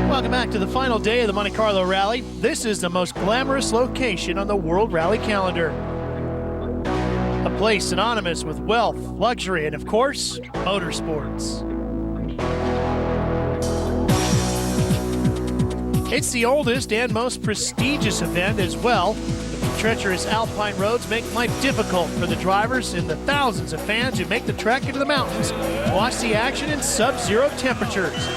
Welcome back to the final day of the Monte Carlo Rally. This is the most glamorous location on the World Rally calendar. A place synonymous with wealth, luxury, and of course, motorsports. It's the oldest and most prestigious event as well. Treacherous alpine roads make life difficult for the drivers and the thousands of fans who make the trek into the mountains to watch the action in sub-zero temperatures.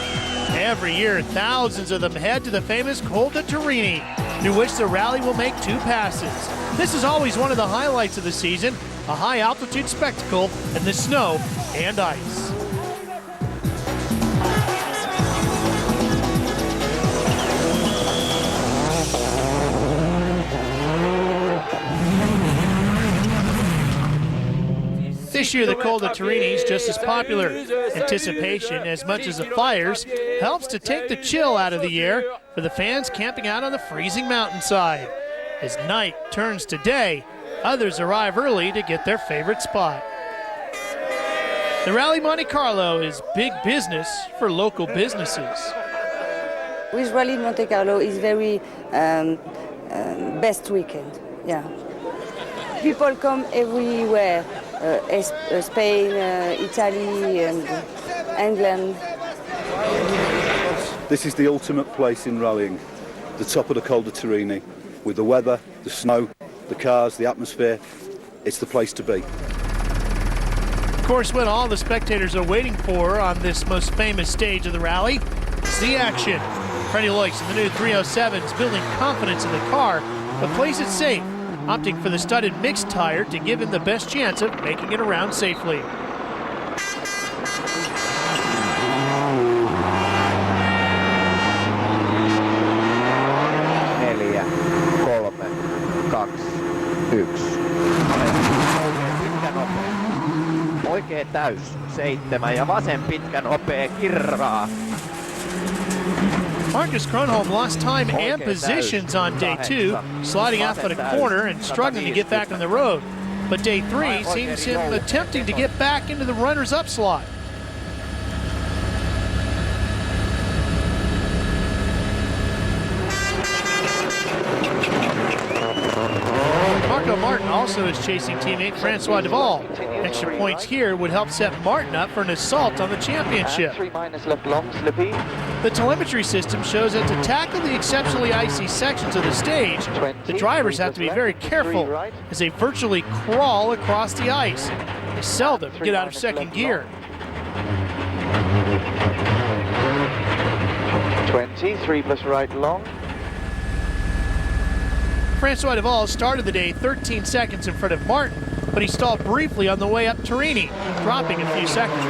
Every year, thousands of them head to the famous Col de Turini, through which the rally will make 2 passes. This is always one of the highlights of the season, a high-altitude spectacle in the snow and ice. This year, the Col de Turini is just as popular. Anticipation, as much as the fires, helps to take the chill out of the air for the fans camping out on the freezing mountainside. As night turns to day, others arrive early to get their favorite spot. The Rally Monte Carlo is big business for local businesses. With Rally Monte Carlo is very best weekend, yeah. People come everywhere. Spain, Italy, and England. This is the ultimate place in rallying, the top of the Col de Turini, with the weather, the snow, the cars, the atmosphere. It's the place to be. Of course, what all the spectators are waiting for on this most famous stage of the rally is the action. Freddie Loix in the new 307 is building confidence in the car, but plays it safe, opting for the studded mixed tire to give him the best chance of making it around safely. Neljä, 3, 2, 1. Pitkä nopea. Oikea täys, 7 ja vasen pitkä nopea kirraa. Marcus Kronholm lost time and positions on day 2, sliding off at a corner and struggling to get back on the road. But day 3 seems him attempting to get back into the runners-up slot. Marco Martin also is chasing teammate Francois Duval. Extra points here would help set Martin up for an assault on the championship. 3 minus left long, slippy. The telemetry system shows that to tackle the exceptionally icy sections of the stage, the drivers have to be very careful as they virtually crawl across the ice. They seldom get out of second gear. 20, 3 plus right long. Francois Duval started the day 13 seconds in front of Martin, but he stalled briefly on the way up Turini, dropping a few seconds.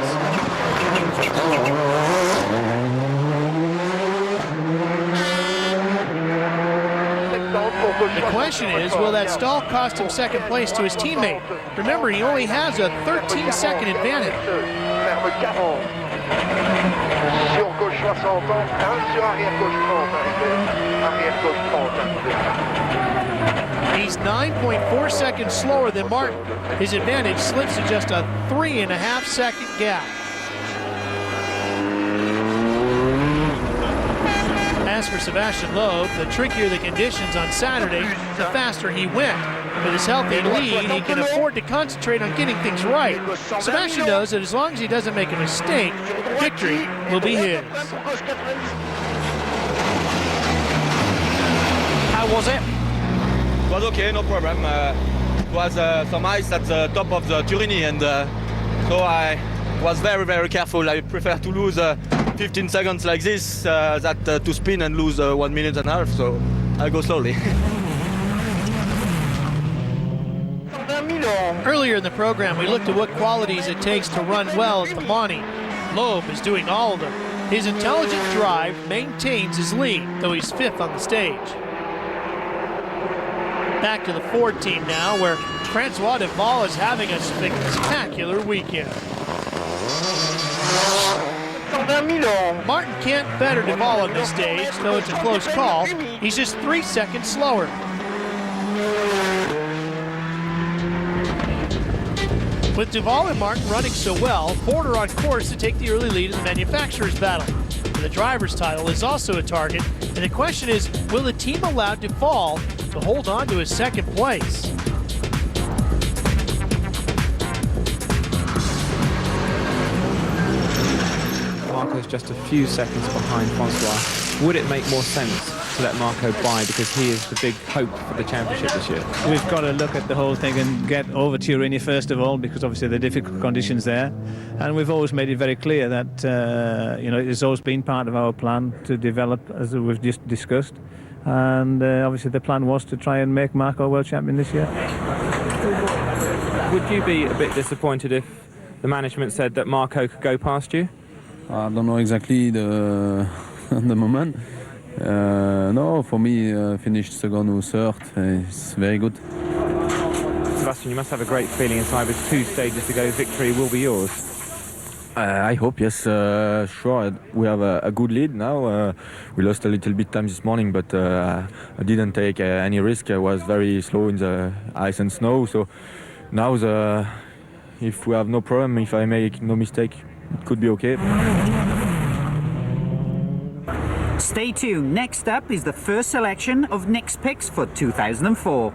The question is, will that stall cost him second place to his teammate? Remember, he only has a 13-second advantage. Sur gauche 60 ans, sur arrière gauche 30 arrivé, arrière gauche 30 arrivé. He's 9.4 seconds slower than Martin. His advantage slips to just a 3.5-second gap. As for Sebastian Loeb, the trickier the conditions on Saturday, the faster he went. With his healthy lead, he can afford to concentrate on getting things right. Sebastian knows that as long as he doesn't make a mistake, victory will be his. How was it? It was okay, no problem. It was some ice at the top of the Turini, and so I was very, very careful. I prefer to lose 15 seconds like this than to spin and lose 1.5 minutes, so I go slowly. Earlier in the program, we looked at what qualities it takes to run well at the Monte. Loeb is doing all of them. His intelligent drive maintains his lead, though he's 5th on the stage. Back to the Ford team now, where Francois Duval is having a spectacular weekend. Martin can't better Duval on this stage, though it's a close call. He's just 3 seconds slower. With Duval and Martin running so well, Ford are on course to take the early lead in the manufacturer's battle. The driver's title is also a target, and the question is, will the team allow Duval to hold on to his second place? Marco's just a few seconds behind Francois. Would it make more sense to let Marco by, because he is the big hope for the championship this year? We've got to look at the whole thing and get over Turini first of all, because obviously the difficult conditions there, and we've always made it very clear that it has always been part of our plan to develop, as we've just discussed, and obviously the plan was to try and make Marco world champion this year. Would you be a bit disappointed if the management said that Marco could go past you? I don't know exactly the moment. No, for me, finished second or third is very good. Sebastian, you must have a great feeling inside with 2 stages to go. Victory will be yours. I hope, yes. Sure, we have a good lead now. We lost a little bit time this morning, but I didn't take any risk. I was very slow in the ice and snow, so now if we have no problem, if I make no mistake, it could be okay. Stay tuned. Next up is the first selection of Nick's picks for 2004.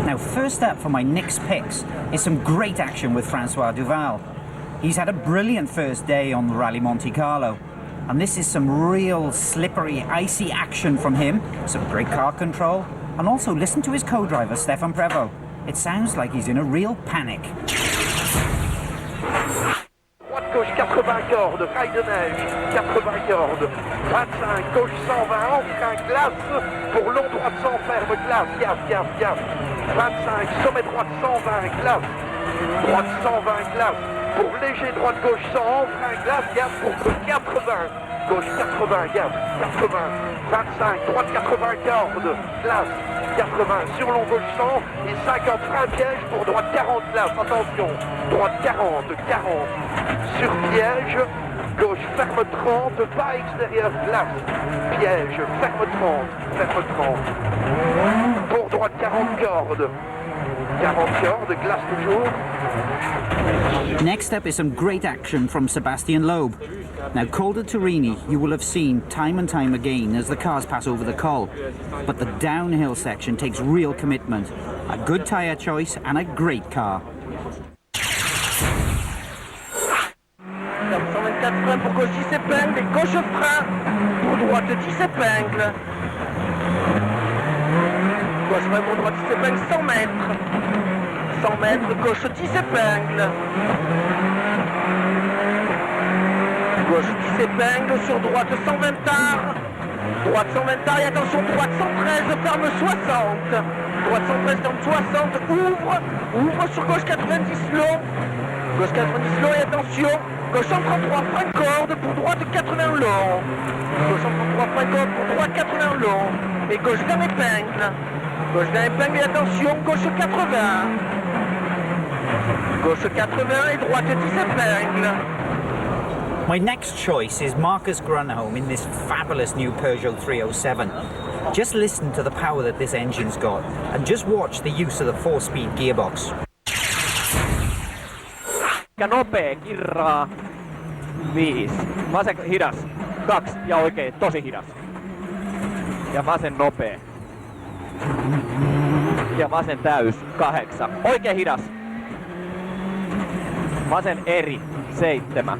Now, first up for my Nick's picks is some great action with Francois Duval. He's had a brilliant first day on the Rally Monte Carlo, and this is some real slippery, icy action from him, some great car control, and also listen to his co-driver, Stéphane Prévost. It sounds like he's in a real panic. Droite gauche 80 cordes, rail de neige, 80 cordes, 25, gauche 120, enfrein glace, pour long droite sans ferme, glace, gaffe, 25, sommet droite 120, glace, droite 120, glace, pour léger droite gauche 100, enfrein glace, gaffe, pour 80, gauche 80, gaffe, 80, 25, droite 80 cordes, glace, 80, sur long gauche 100, et 50 frein piège pour droite 40, glace, attention, droite 40, sur piège, gauche ferme 30, pas extérieur, glace, piège, ferme 30, pour droite 40 cordes, glace toujours. Next up is some great action from Sebastian Loeb. Now, Col de Turini, you will have seen time and time again as the cars pass over the col. But the downhill section takes real commitment, a good tyre choice and a great car. 124 freins pour gauche 10 épingles, et gauche frein pour droite 10 épingles. Gauche frein pour droite 10 épingles, 100 mètres. 100 mètres, gauche 10 épingles. Gauche 10 épingles, sur droite 120 tares. Droite 120 tares, et attention, droite 113, ferme 60. Droite 113, ferme 60, ouvre sur gauche 90 long. Gauche 90 long, et attention, gauche 133, frein corde pour droite 80 long. Gauche 133, frein corde pour droite 80 long. Et gauche 20 épingles. Gauche 20 épingles, et attention, gauche 80. Gauche 80 et droite 10 épingles. My next choice is Marcus Grönholm in this fabulous new Peugeot 307. Just listen to the power that this engine's got, and just watch the use of the 4-speed gearbox. Nopea, kirraa, 5. Vasen hidas, 2 ja oikein tosi hidas. Ja vasen nopea. Ja vasen täys, 8. Oikein hidas. Vasen eri, 7.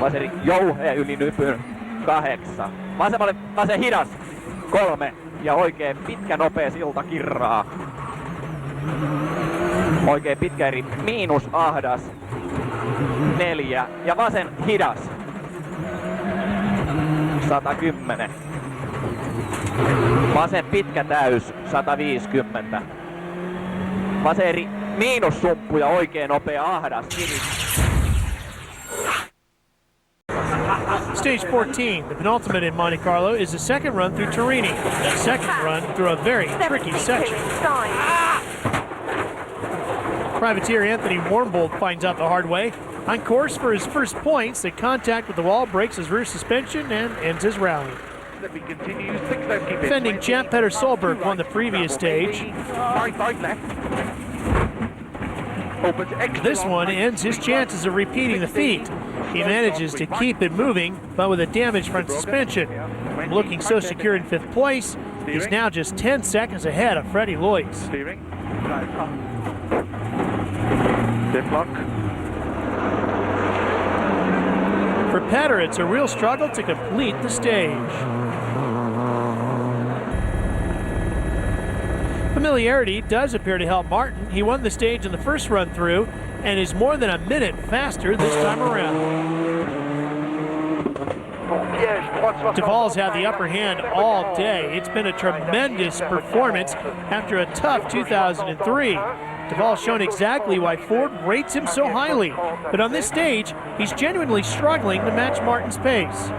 Vasen jouhea yli nypyn, 8. Vasen hidas, 3. Ja oikein pitkä nopea silta kirraa. Oikein pitkä eri, miinus ahdas, 4. Ja vasen hidas, 110. Vasen pitkä täys, 150. Vasen eri, miinus sumppu ja oikein nopea ahdas, Stage 14, the penultimate in Monte Carlo, is the second run through Turini. The second run through a very tricky section. Privateer Anthony Warmbold finds out the hard way. On course for his first points, the contact with the wall breaks his rear suspension and ends his rally. Defending champ Petter Solberg won the previous stage. This one ends his chances of repeating the feat. He manages to keep it moving, but with a damaged front suspension. Looking so secure in 5th place, he's now just 10 seconds ahead of Freddie Loyce. For Petter, it's a real struggle to complete the stage. Familiarity does appear to help Martin. He won the stage in the first run through and is more than a minute faster this time around. Duvall's had the upper hand all day. It's been a tremendous performance after a tough 2003. Duvall's shown exactly why Ford rates him so highly, but on this stage, he's genuinely struggling to match Martin's pace.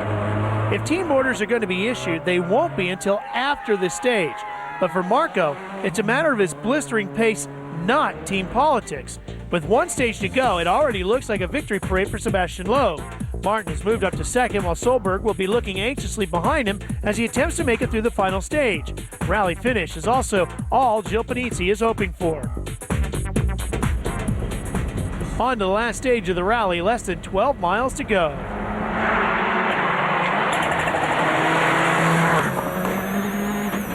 If team orders are going to be issued, they won't be until after the stage. But for Marco, it's a matter of his blistering pace, not team politics. With one stage to go, it already looks like a victory parade for Sebastian Loeb. Martin has moved up to second, while Solberg will be looking anxiously behind him as he attempts to make it through the final stage. Rally finish is also all Gil Panizzi is hoping for. On to the last stage of the rally, less than 12 miles to go.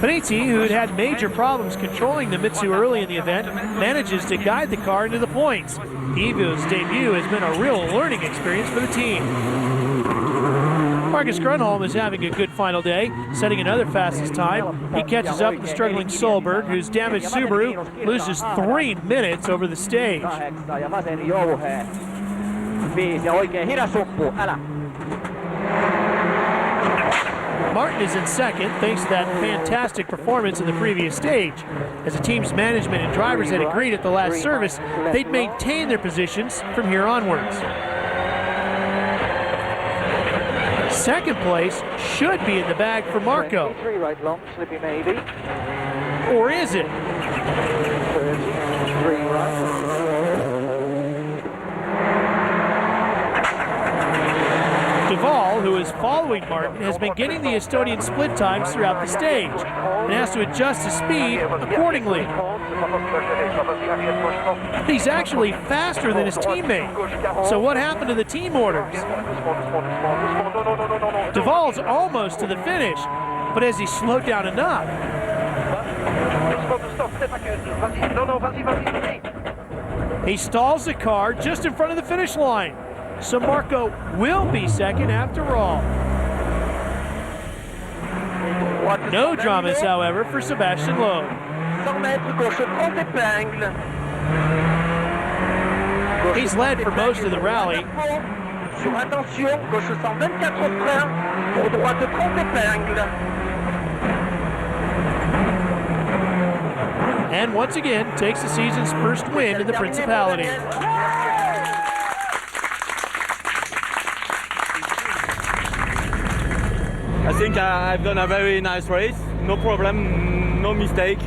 Panizzi, who had major problems controlling the Mitsu early in the event, manages to guide the car into the points. Evo's debut has been a real learning experience for the team. Marcus Grunholm is having a good final day, setting another fastest time. He catches up with the struggling Solberg, whose damaged Subaru loses 3 minutes over the stage. Martin is in second thanks to that fantastic performance in the previous stage. As the team's management and drivers had agreed at the last service, they'd maintain their positions from here onwards. Second place should be in the bag for Marco. 3 right long, slippy maybe. Or is it? 3 right. Duvall, who is following Martin, has been getting the Estonian split times throughout the stage and has to adjust his speed accordingly. He's actually faster than his teammate. So what happened to the team orders? Duvall's almost to the finish, but has he slowed down enough? He stalls the car just in front of the finish line. So Marco will be second after all. No dramas, however, for Sebastian Loeb. 100 mètres, gauche 30 épingles. He's led for most of the rally. Sur attention, gauche 124 frein, pour droite 30 épingles. And once again, takes the season's first win in the Principality. I think I've done a very nice race, no problem, no mistake.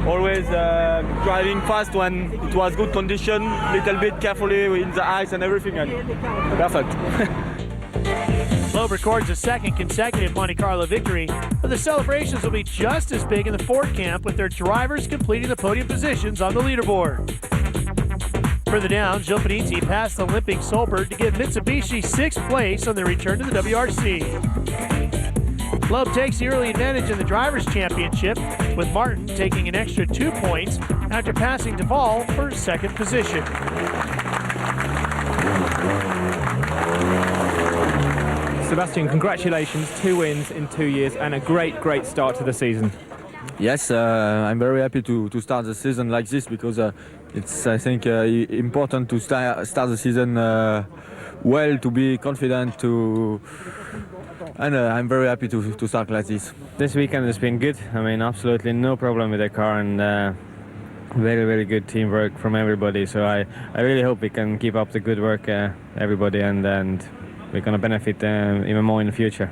Always driving fast when it was good condition, little bit carefully in the ice and everything, and perfect. Loeb records a second consecutive Monte Carlo victory, but the celebrations will be just as big in the Ford camp with their drivers completing the podium positions on the leaderboard. Further down, Gil Panizzi passed the limping Solberg to give Mitsubishi 6th place on their return to the WRC. Loeb takes the early advantage in the Drivers' Championship, with Martin taking an extra 2 points after passing Duvall for second position. Sebastian, congratulations, 2 wins in 2 years and a great start to the season. Yes, I'm very happy to start the season like this because it's, I think, important to start the season well, to be confident, and I'm very happy to start like this. This weekend has been good. I mean, absolutely no problem with the car, and very good teamwork from everybody. So I really hope we can keep up the good work, everybody, and we're going to benefit even more in the future.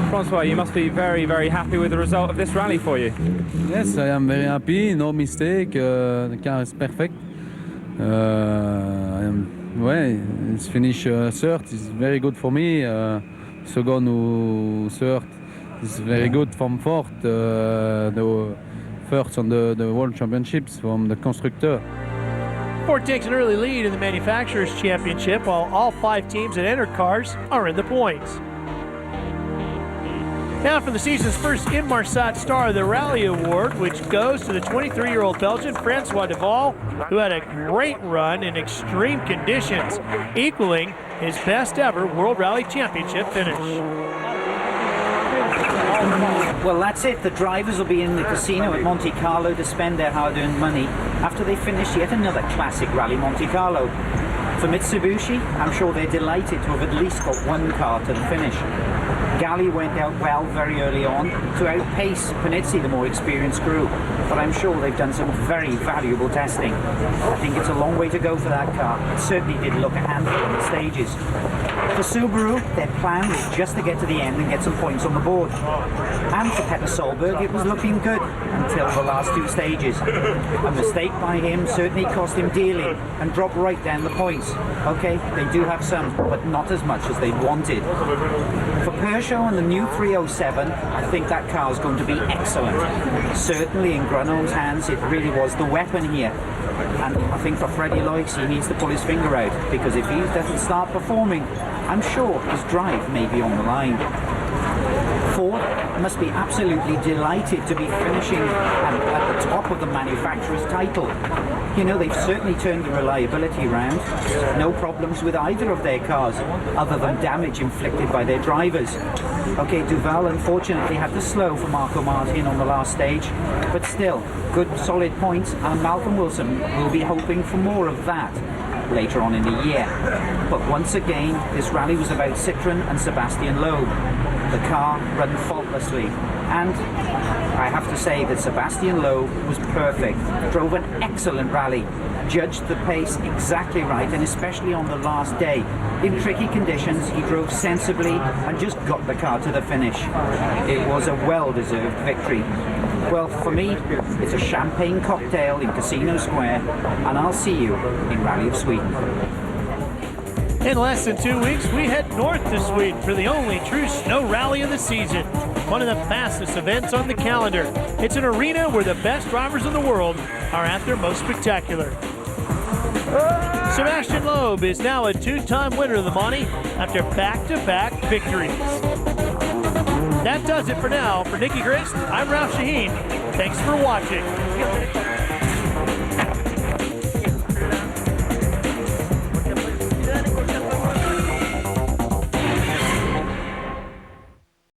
Francois, you must be very happy with the result of this rally for you. Yes, I am very happy. No mistake. The car is perfect. It's finished third. It's very good for me. Second or third is very good from fourth. The first on the World Championships from the constructor. Ford takes an early lead in the Manufacturers' Championship, while all 5 teams that entered cars are in the points. Now for the season's first Inmarsat Star of the Rally Award, which goes to the 23-year-old Belgian Francois Duvall, who had a great run in extreme conditions, equaling his best ever World Rally Championship finish. Well, that's it. The drivers will be in the casino at Monte Carlo to spend their hard-earned money after they finish yet another classic rally Monte Carlo. For Mitsubishi, I'm sure they're delighted to have at least got one car to the finish. Galli went out well very early on to outpace Panizzi, the more experienced crew, but I'm sure they've done some very valuable testing. I think it's a long way to go for that car. It certainly did look a handful on the stages. For Subaru, their plan was just to get to the end and get some points on the board. And for Petter Solberg, it was looking good until the last two stages. A mistake by him certainly cost him dearly and dropped right down the points. Okay, they do have some, but not as much as they wanted. For Peugeot and the new 307, I think that car is going to be excellent. Certainly in Grunholm's hands, it really was the weapon here. And I think for Freddie Loix, he needs to pull his finger out, because if he doesn't start performing, I'm sure his drive may be on the line. Ford must be absolutely delighted to be finishing at the top of the manufacturer's title. You know, they've certainly turned the reliability around. No problems with either of their cars, other than damage inflicted by their drivers. Okay, Duval unfortunately had to slow for Marco Martin on the last stage, but still, good solid points, and Malcolm Wilson will be hoping for more of that later on in the year. But once again, this rally was about Citroën and Sebastian Loeb. The car ran faultlessly, and I have to say that Sebastian Loeb was perfect, drove an excellent rally, judged the pace exactly right, and especially on the last day. In tricky conditions, he drove sensibly and just got the car to the finish. It was a well-deserved victory. Well, for me, it's a champagne cocktail in Casino Square, and I'll see you in Rally of Sweden. In less than 2 weeks, we head north to Sweden for the only true snow rally of the season. One of the fastest events on the calendar. It's an arena where the best drivers in the world are at their most spectacular. Sebastian Loeb is now a two-time winner of the Monte after back-to-back victories. That does it for now. For Nicky Grist, I'm Ralph Shaheen. Thanks for watching.